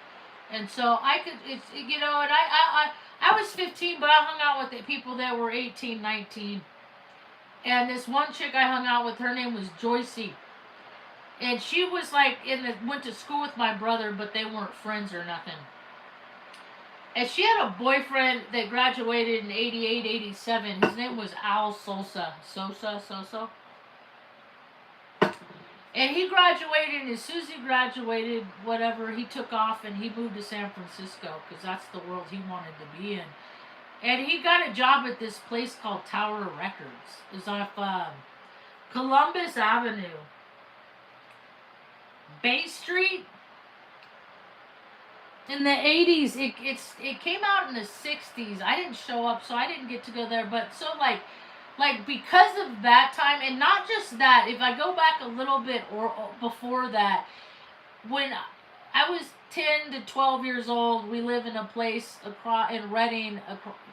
And so I could, you know, and I was 15, but I hung out with the people that were 18, 19. And this one chick I hung out with, her name was Joycey. And she was like, went to school with my brother, but they weren't friends or nothing. And she had a boyfriend that graduated in 88, 87. His name was Al Sosa. Sosa. And he graduated, and as soon as he graduated, whatever, he took off and he moved to San Francisco because that's the world he wanted to be in. And he got a job at this place called Tower Records. It's off Columbus Avenue. Bay Street. In the 80s, it came out in the 60s. I didn't show up, so I didn't get to go there. But so like because of that time, and not just that, if I go back a little bit or before that, when I was 10 to 12 years old, we lived in a place in Redding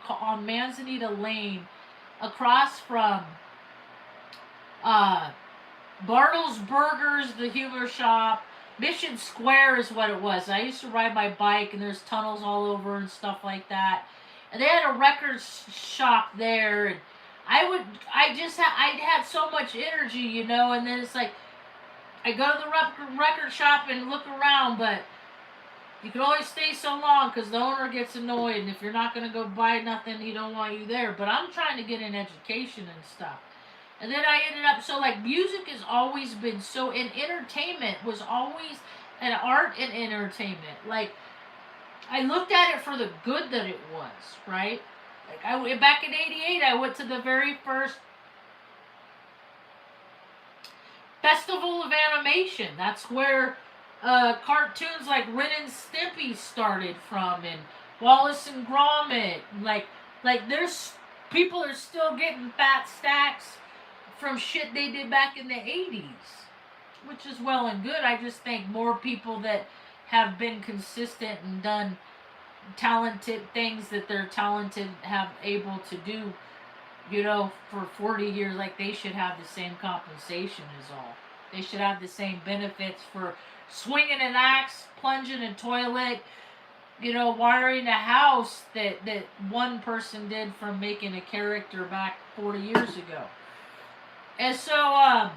on Manzanita Lane, across from Bartle's Burgers, the humor shop. Mission Square is what it was. I used to ride my bike, and there's tunnels all over and stuff like that. And they had a record shop there, and I had so much energy, you know. And then it's like, I go to the record shop and look around, but you can only stay so long because the owner gets annoyed, and if you're not going to go buy nothing, he don't want you there. But I'm trying to get an education and stuff. And then I ended up, so like music has always been so, and entertainment was always an art and entertainment. Like, I looked at it for the good that it was, right? Like back in '88, I went to the very first Festival of Animation. That's where cartoons like Ren and Stimpy started from, and Wallace and Gromit. Like there's people are still getting fat stacks from shit they did back in the '80s, which is well and good. I just think more people that have been consistent and done talented things that they're talented have able to do, for 40 years, like they should have the same compensation as all. They should have the same benefits for swinging an axe, plunging a toilet, wiring a house that one person did from making a character back 40 years ago. And so,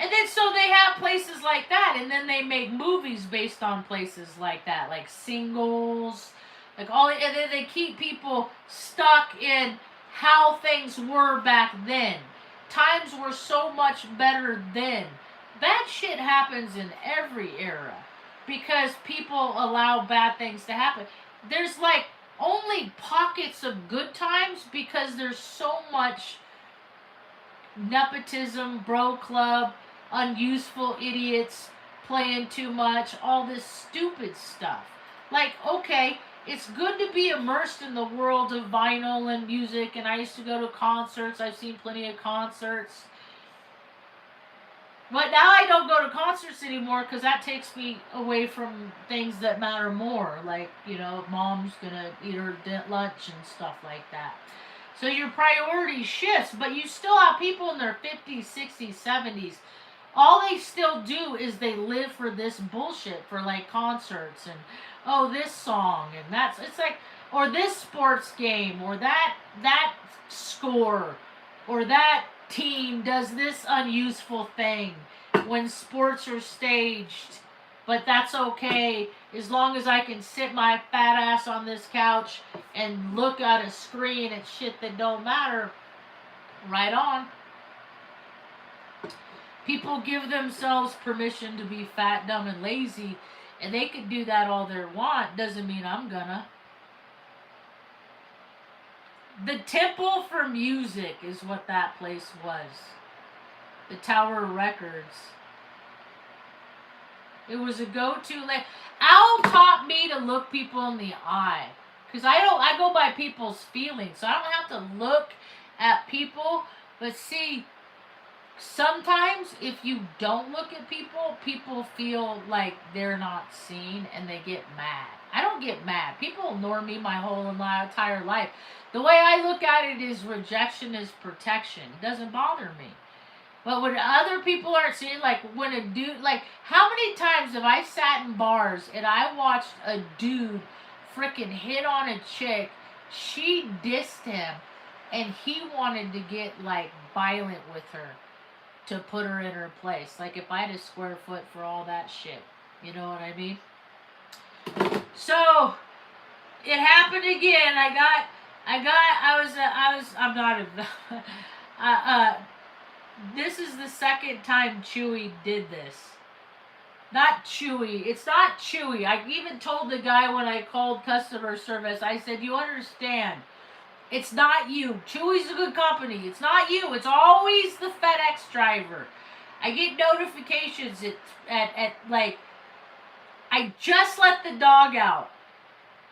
and then so they have places like that, and then they make movies based on places like that, like Singles, like all, and then they keep people stuck in how things were back then. Times were so much better then. That shit happens in every era because people allow bad things to happen. There's like only pockets of good times because there's so much nepotism, bro club, unuseful idiots playing too much, all this stupid stuff. Like, okay, it's good to be immersed in the world of vinyl and music, and I used to go to concerts. I've seen plenty of concerts. But now I don't go to concerts anymore because that takes me away from things that matter more. Like, mom's going to eat her lunch and stuff like that. So your priority shifts, but you still have people in their 50s, 60s, 70s. All they still do is they live for this bullshit, for like concerts and, oh, this song and that's, it's like, or this sports game, or that score, or that team does this unuseful thing when sports are staged. But that's okay as long as I can sit my fat ass on this couch and look at a screen at shit that don't matter. Right on. People give themselves permission to be fat, dumb, and lazy, and they can do that all they want. Doesn't mean I'm gonna. The Temple for Music is what that place was. The Tower Records. It was a go-to. Like, Al taught me to look people in the eye, because I go by people's feelings, so I don't have to look at people. But see, sometimes if you don't look at people, people feel like they're not seen and they get mad. I don't get mad. People ignore me my whole entire life. The way I look at it is rejection is protection. It doesn't bother me. But when other people aren't seeing, like when a dude, like how many times have I sat in bars and I watched a dude freaking hit on a chick, she dissed him, and he wanted to get like violent with her to put her in her place. Like if I had a square foot for all that shit. You know what I mean? So it happened again. This is the second time Chewy did this. Not Chewy. It's not Chewy. I even told the guy when I called customer service, I said, you understand, it's not you. Chewy's a good company. It's not you. It's always the FedEx driver. I get notifications at like, I just let the dog out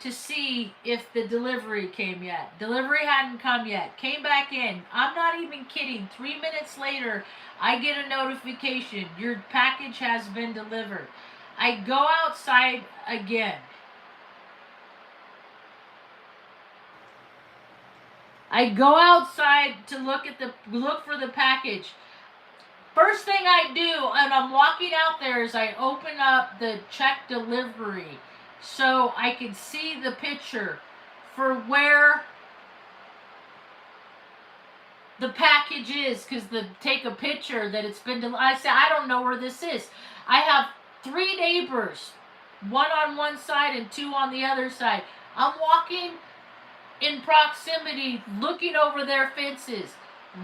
to see if the delivery came yet. Delivery hadn't come yet. Came back in. I'm not even kidding. 3 minutes later, I get a notification. Your package has been delivered. I go outside again. I go outside to look for the package. First thing I do, and I'm walking out there, is I open up the check delivery so I can see the picture for where the package is, because take a picture that it's been delivered. I say, I don't know where this is. I have 3 neighbors, one on one side and 2 on the other side. I'm walking in proximity, looking over their fences.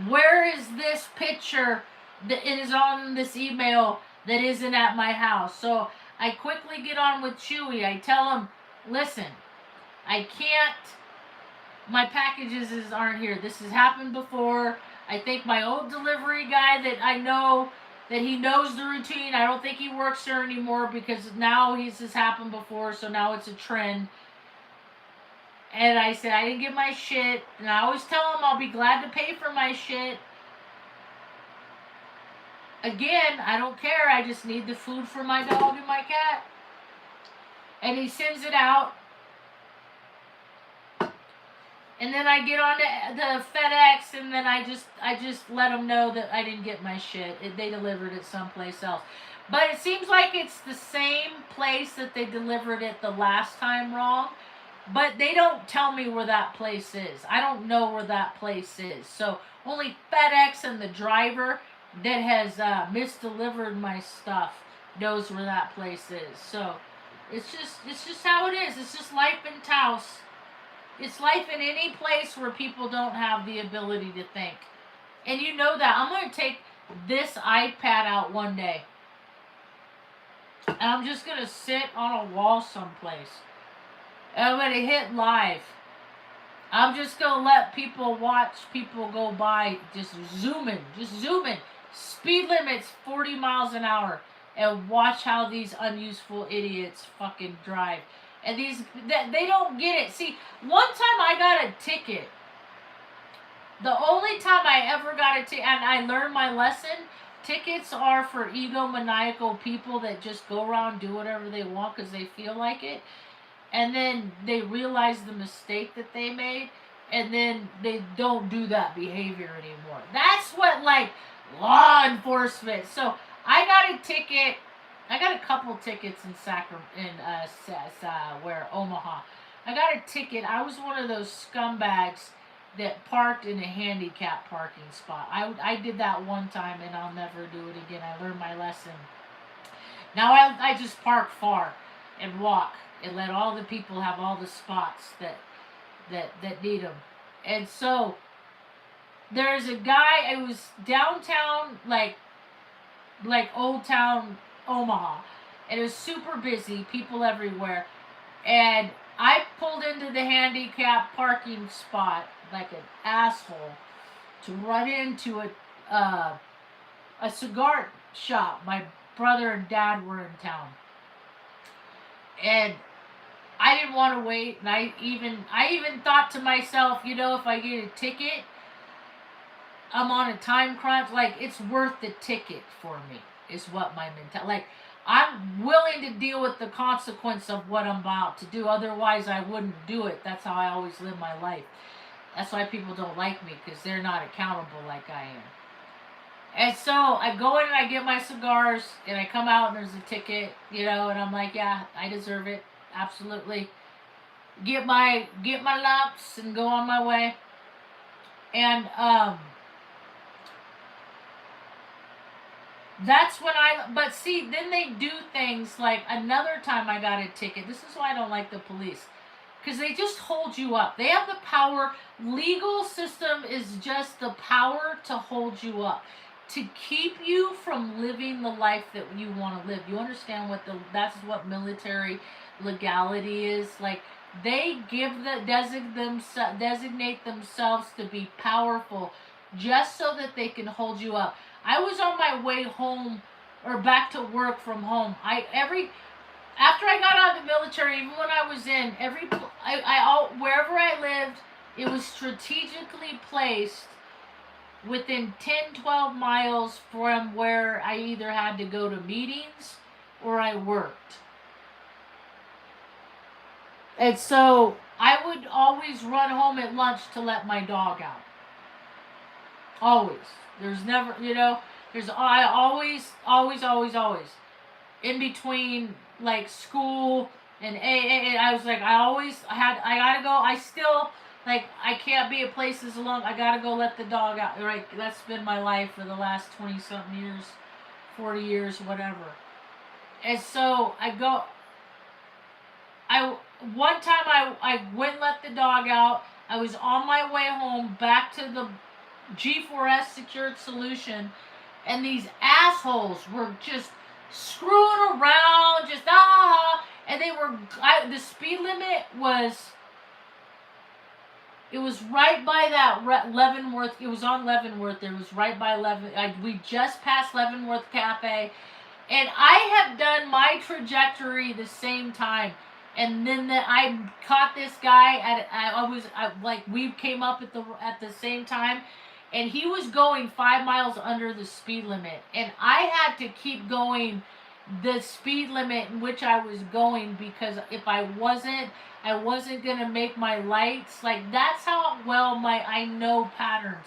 Where is this picture that it is on this email that isn't at my house? So I quickly get on with Chewy. I tell him, listen, I can't, my packages aren't here. This has happened before. I think my old delivery guy that I know, that he knows the routine, I don't think he works there anymore because now this has happened before, so now it's a trend. And I said, I didn't get my shit. And I always tell him I'll be glad to pay for my shit. Again, I don't care. I just need the food for my dog and my cat. And he sends it out. And then I get on the FedEx, and then I just let them know that I didn't get my shit. They delivered it someplace else. But it seems like it's the same place that they delivered it the last time wrong. But they don't tell me where that place is. I don't know where that place is. So only FedEx and the driver that has misdelivered my stuff knows where that place is. So it's just how it is. It's just life in Taos. It's life in any place where people don't have the ability to think. And you know that. I'm going to take this iPad out one day. And I'm just going to sit on a wall someplace. And I'm going to hit live. I'm just going to let people watch people go by. Just zooming. Speed limit's 40 miles an hour. And watch how these unuseful idiots fucking drive. And they don't get it. See, one time I got a ticket. The only time I ever got a ticket, and I learned my lesson, tickets are for egomaniacal people that just go around and do whatever they want because they feel like it. And then they realize the mistake that they made, and then they don't do that behavior anymore. That's what, like, law enforcement. So I got a ticket. I got a couple tickets in Omaha. I got a ticket. I was one of those scumbags that parked in a handicap parking spot. I did that one time, and I'll never do it again. I learned my lesson. Now I just park far and walk and let all the people have all the spots that need them. And so there's a guy. It was downtown, like Old Town Omaha, and it was super busy, people everywhere, and I pulled into the handicap parking spot like an asshole to run into a cigar shop. My brother and dad were in town, and I didn't want to wait, and I even thought to myself, you know, if I get a ticket, I'm on a time crunch, like, it's worth the ticket for me, is what my mentality, like, I'm willing to deal with the consequence of what I'm about to do, otherwise I wouldn't do it. That's how I always live my life. That's why people don't like me, because they're not accountable like I am. And so I go in and I get my cigars, and I come out and there's a ticket, you know, and I'm like, yeah, I deserve it, absolutely. Get my lumps and go on my way. And that's when but see, then they do things like, another time I got a ticket. This is why I don't like the police. Because they just hold you up. They have the power. Legal system is just the power to hold you up. To keep you from living the life that you want to live. You understand that's what military legality is? Like, they designate themselves to be powerful just so that they can hold you up. I was on my way home, or back to work from home. After I got out of the military, even when I was in, wherever I lived, it was strategically placed within 10, 12 miles from where I either had to go to meetings or I worked. And so I would always run home at lunch to let my dog out. Always. There's never, I always, in between, like, school and I was like, I gotta go. I still, like, I can't be at places alone. I gotta go let the dog out. Right? That's been my life for the last 20-something years, 40 years, whatever. And so one time I went and let the dog out. I was on my way home back to the G4S Secured Solution, and these assholes were just screwing around, just and they were. The speed limit was. It was right by that Leavenworth. It was on Leavenworth. It was right by we just passed Leavenworth Cafe, and I have done my trajectory the same time. And then I caught this guy we came up at the same time, and he was going 5 miles under the speed limit, and I had to keep going the speed limit in which I was going, because if I wasn't gonna make my lights. Like, that's how well I know patterns.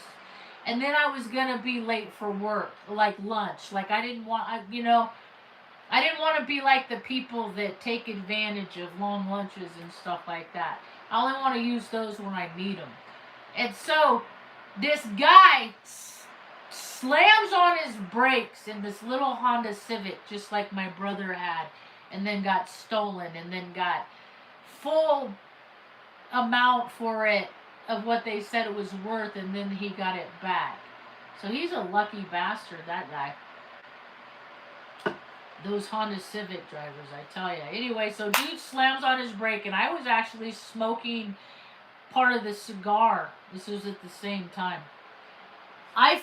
And then I was gonna be late for work, like lunch. Like, I didn't want to be like the people that take advantage of long lunches and stuff like that. I only want to use those when I need them. And so this guy slams on his brakes in this little Honda Civic, just like my brother had, and then got stolen, and then got full amount for it of what they said it was worth, and then he got it back. So he's a lucky bastard, that guy. Those Honda Civic drivers, I tell you. Anyway, so dude slams on his brake, and I was actually smoking part of the cigar. This was at the same time. I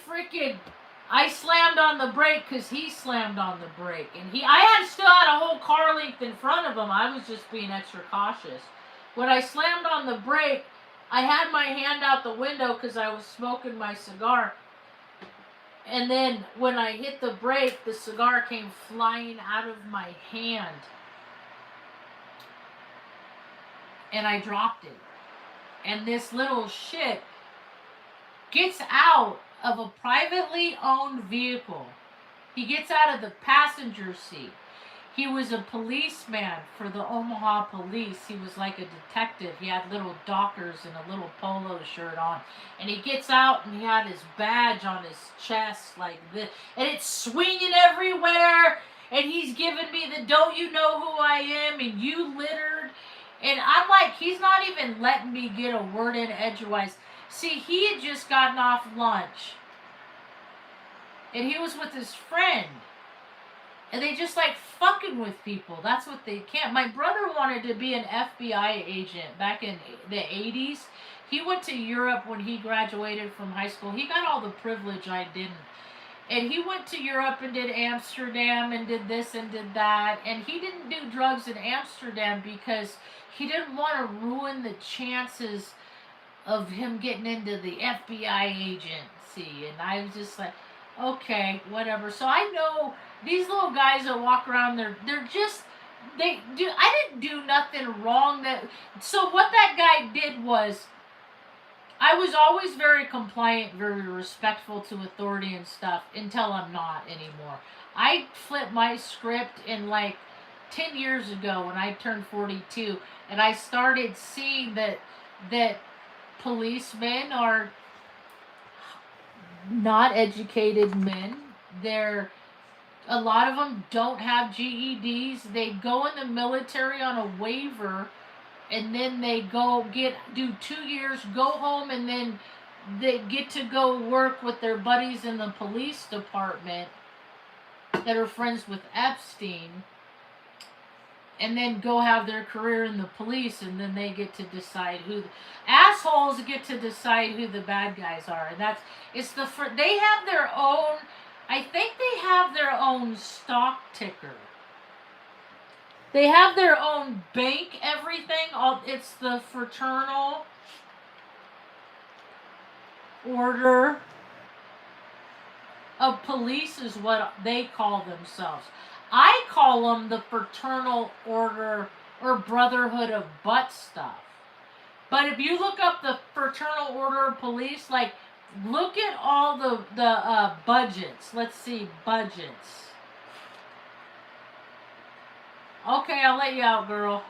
slammed on the brake because he slammed on the brake. And I still had a whole car length in front of him. I was just being extra cautious. When I slammed on the brake, I had my hand out the window because I was smoking my cigar. And then when I hit the brake, the cigar came flying out of my hand. And I dropped it. And this little shit gets out of a privately owned vehicle. He gets out of the passenger seat. He was a policeman for the Omaha police. He was like a detective. He had little dockers and a little polo shirt on. And he gets out and he had his badge on his chest like this. And it's swinging everywhere. And he's giving me the "don't you know who I am?" and "you littered." And I'm like, he's not even letting me get a word in edgewise. See, he had just gotten off lunch. And he was with his friend. And they just like fucking with people. That's what they can't. My brother wanted to be an FBI agent back in the 80s. He went to Europe when he graduated from high school. He got all the privilege I didn't. And he went to Europe and did Amsterdam and did this and did that. And he didn't do drugs in Amsterdam because he didn't want to ruin the chances of him getting into the FBI agency. And I was just like, okay, whatever. So I know these little guys that walk around, they're just, I didn't do nothing wrong. So what that guy did was, I was always very compliant, very respectful to authority and stuff until I'm not anymore. I flipped my script in like 10 years ago when I turned 42, and I started seeing that policemen are not educated men. A lot of them don't have GEDs. They go in the military on a waiver, and then they do 2 years, go home, and then they get to go work with their buddies in the police department that are friends with Epstein, and then go have their career in the police, and then they get to decide assholes get to decide who the bad guys are. And they have their own, I think they have their own stock ticker. They have their own bank, everything. It's the Fraternal Order of Police is what they call themselves. I call them the Fraternal Order or Brotherhood of Butt Stuff. But if you look up the Fraternal Order of Police, like, look at all the budgets. Let's see, budgets. Okay, I'll let you out, girl.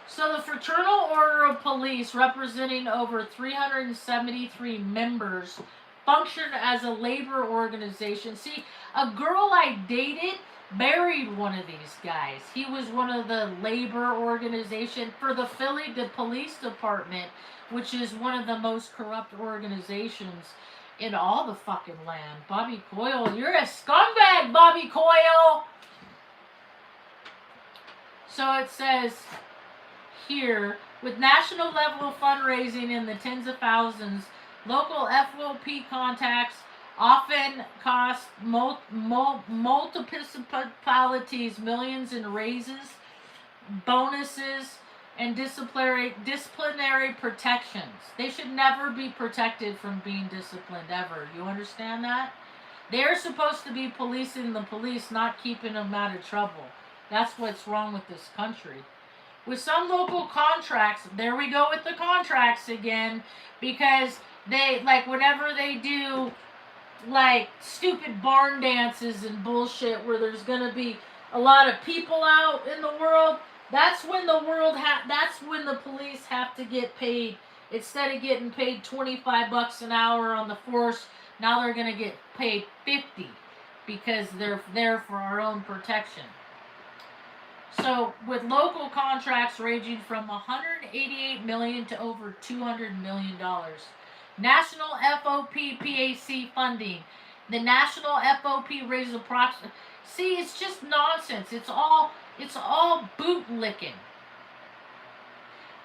So the Fraternal Order of Police, representing over 373 members, function as a labor organization. See, a girl I dated buried one of these guys. He was one of the labor organization for the Philly Police Department, which is one of the most corrupt organizations in all the fucking land. Bobby Coyle, you're a scumbag, Bobby Coyle! So it says here, with national level fundraising in the tens of thousands, local FOP contacts often cost municipalities millions in raises, bonuses, and disciplinary protections. They should never be protected from being disciplined ever. You understand that? They're supposed to be policing the police, not keeping them out of trouble. That's what's wrong with this country. With some local contracts, there we go with the contracts again, because they, like, whenever they do, like, stupid barn dances and bullshit where there's gonna be a lot of people out in the world, that's when that's when the police have to get paid. Instead of getting paid $25 an hour on the force, now they're gonna get paid $50 because they're there for our own protection. So, with local contracts ranging from $188 million to over $200 million. National FOP PAC funding. The national FOP raises approximately. See, it's just nonsense. It's all bootlicking.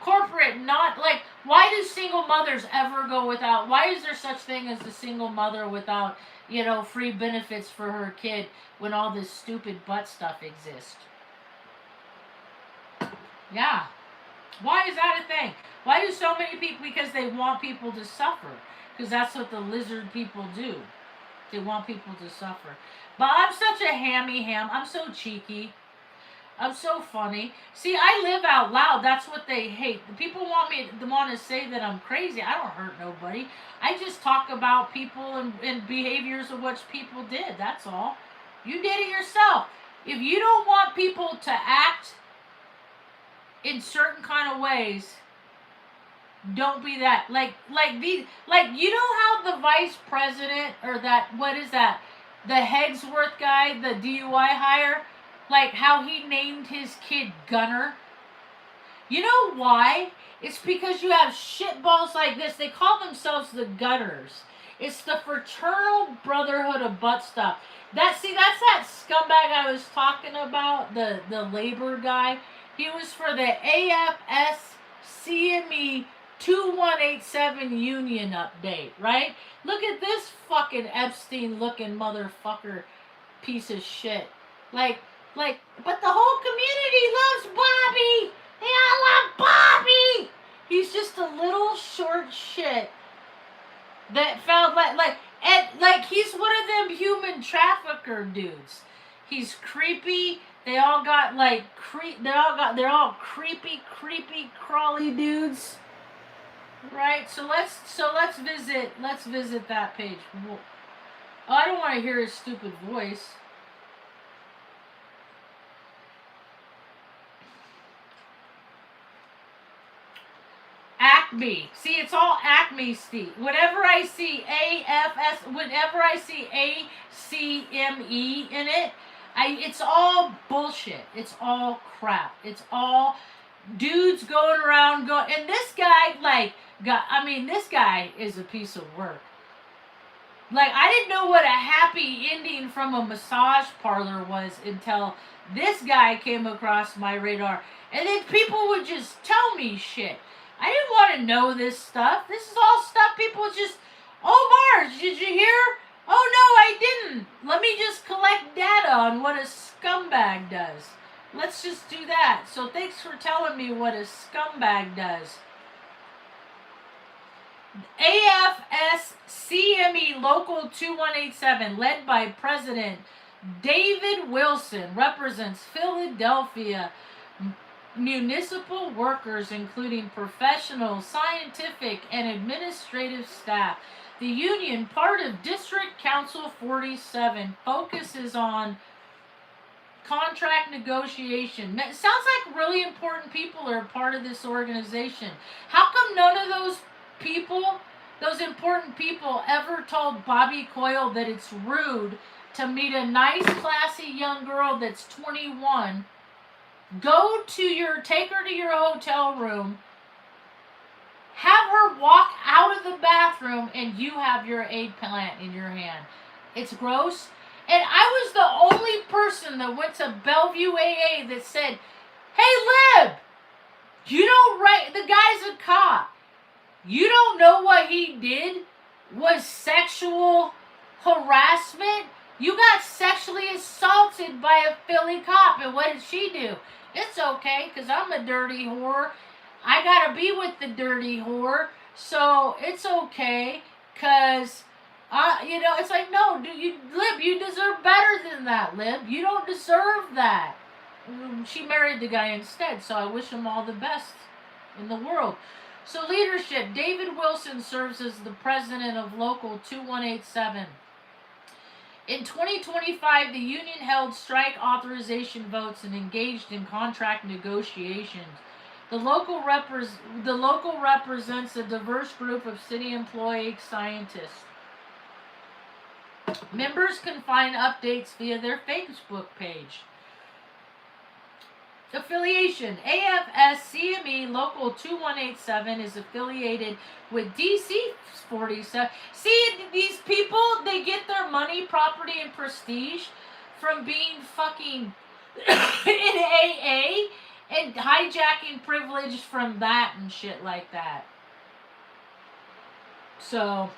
Corporate, not like, why do single mothers ever go without? Why is there such thing as a single mother without, free benefits for her kid when all this stupid butt stuff exists? Yeah. Why is that a thing? Why do so many people? Because they want people to suffer. Because that's what the lizard people do. They want people to suffer. But I'm such a hammy ham. I'm so cheeky. I'm so funny. See, I live out loud. That's what they hate. The people want to say that I'm crazy. I don't hurt nobody. I just talk about people and behaviors of what people did. That's all. You did it yourself. If you don't want people to act in certain kind of ways, don't be that. Like you know how the vice president, or that, what is that, the Hegsworth guy, the DUI hire, like how he named his kid Gunner? You know why? It's because you have shitballs like this. They call themselves the Gunners. It's the fraternal brotherhood of butt stuff. That's that scumbag I was talking about, the labor guy. He was for the AFSCME 2187 union update, right? Look at this fucking Epstein-looking motherfucker piece of shit. But the whole community loves Bobby! They all love Bobby! He's just a little short shit that felt like he's one of them human trafficker dudes. He's creepy. They all got they're all creepy, crawly dudes. Right? So let's visit that page. Oh, I don't want to hear his stupid voice. Acme. See, it's all Acme, Steve. Whenever I see ACME in it, it's all bullshit. It's all crap. It's all dudes going around and this guy, this guy is a piece of work. Like, I didn't know what a happy ending from a massage parlor was until this guy came across my radar. And then people would just tell me shit. I didn't want to know this stuff. This is all stuff people just, oh, Marge, did you hear? Oh, no, I didn't. Let me just collect data on what a scumbag does. Let's just do that. So thanks for telling me what a scumbag does. AFSCME Local 2187, led by President David Wilson, represents Philadelphia municipal workers, including professional, scientific, and administrative staff. The union, part of District Council 47, focuses on contract negotiation. It sounds like really important people are part of this organization. How come none of those important people, ever told Bobby Coyle that it's rude to meet a nice, classy young girl that's 21. Take her to your hotel room, have her walk out of the bathroom, and you have your eggplant in your hand. It's gross. And I was the only person that went to Bellevue AA that said, hey, Lib, you don't the guy's a cop. You don't know what he did was sexual harassment? You got sexually assaulted by a Philly cop, and what did she do? It's okay, because I'm a dirty whore. I gotta be with the dirty whore, so it's okay, because, it's like, no, Lib, you deserve better than that, Lib. You don't deserve that. She married the guy instead, so I wish him all the best in the world. So leadership, David Wilson serves as the president of Local 2187. In 2025, the union held strike authorization votes and engaged in contract negotiations. The local represents a diverse group of city employee scientists. Members can find updates via their Facebook page. Affiliation. AFS-CME Local 2187 is affiliated with DC 47. See, these people, they get their money, property, and prestige from being fucking in AA and hijacking privilege from that and shit like that. So...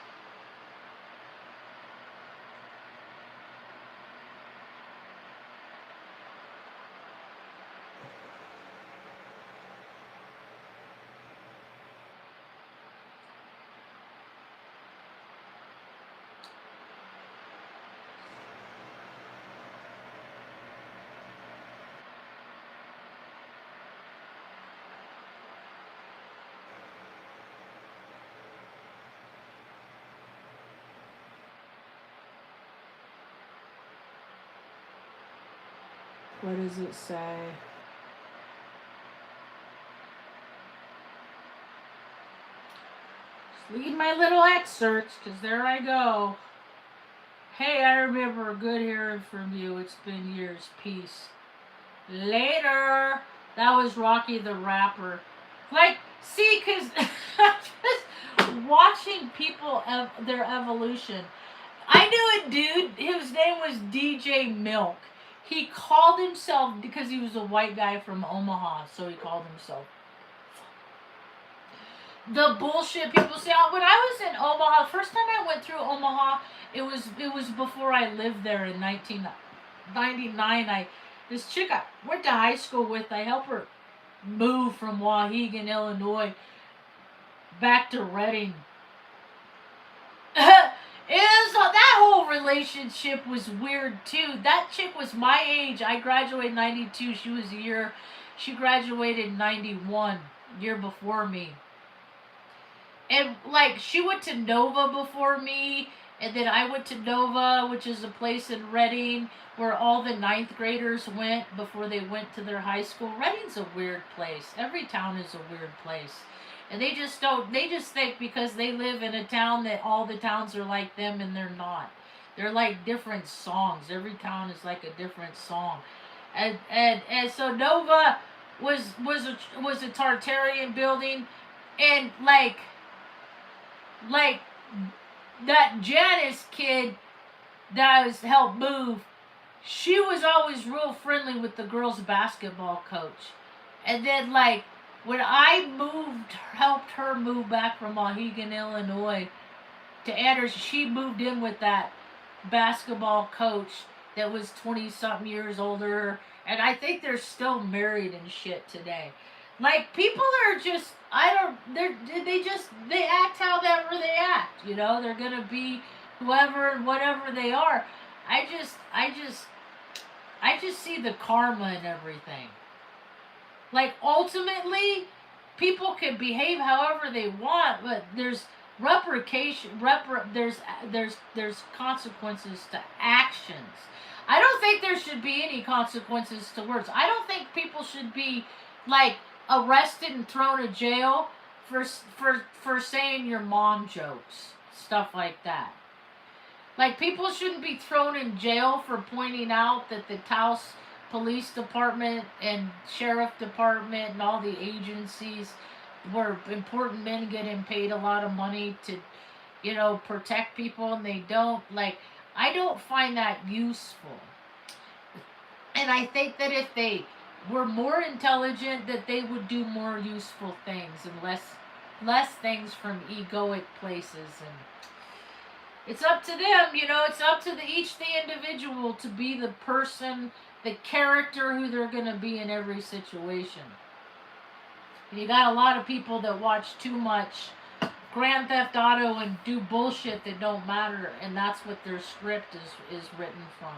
what does it say? Just read my little excerpts, because there I go. Hey, I remember good hearing from you. It's been years. Peace. Later. That was Rocky the Rapper. Like, see, because just watching people, their evolution. I knew a dude, his name was DJ Milk. He called himself, because he was a white guy from Omaha, so he called himself. The bullshit people say. When I was in Omaha, first time I went through Omaha, it was before I lived there in 1999. This chick I went to high school with, I helped her move from Wauhegan, Illinois, back to Reading. That whole relationship was weird too. That chick was my age. I graduated in 92. She graduated in 91, year before me. And like, she went to Nova before me, and then I went to Nova, which is a place in Reading where all the 9th graders went before they went to their high school. Reading's a weird place. Every town is a weird place. And they just think because they live in a town that all the towns are like them, and they're not. They're like different songs. Every town is like a different song. And so Nova was a Tartarian building, and like that Janice kid that I helped move, she was always real friendly with the girls' basketball coach. And then like, when I helped her move back from Wauhegan, Illinois to Anderson, she moved in with that basketball coach that was 20-something years older. And I think they're still married and shit today. Like, people are just, they act however they act, you know? They're gonna be whoever and whatever they are. I just see the karma in everything. Like, ultimately, people can behave however they want, but there's there's consequences to actions. I don't think there should be any consequences to words. I don't think people should be, like, arrested and thrown in jail for saying your mom jokes, stuff like that. Like, people shouldn't be thrown in jail for pointing out that the Taos Police Department and Sheriff Department and all the agencies where important men getting paid a lot of money to, protect people, and they don't. Like, I don't find that useful. And I think that if they were more intelligent, that they would do more useful things and less things from egoic places. And it's up to them, it's up to each the individual to be the person, the character who they're going to be in every situation. You got a lot of people that watch too much Grand Theft Auto and do bullshit that don't matter, and that's what their script is written from.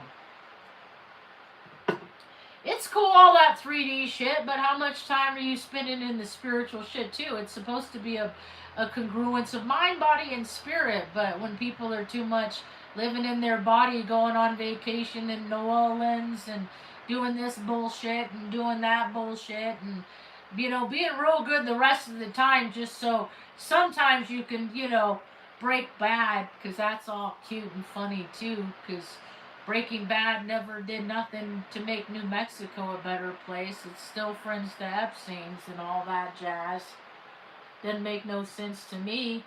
It's cool, all that 3D shit, but how much time are you spending in the spiritual shit too? It's supposed to be a congruence of mind, body, and spirit, but when people are too much living in their body, going on vacation in New Orleans and doing this bullshit and doing that bullshit and, being real good the rest of the time just so sometimes you can, break bad, because that's all cute and funny too, because Breaking Bad never did nothing to make New Mexico a better place. It's still friends to Epstein's and all that jazz. Doesn't make no sense to me.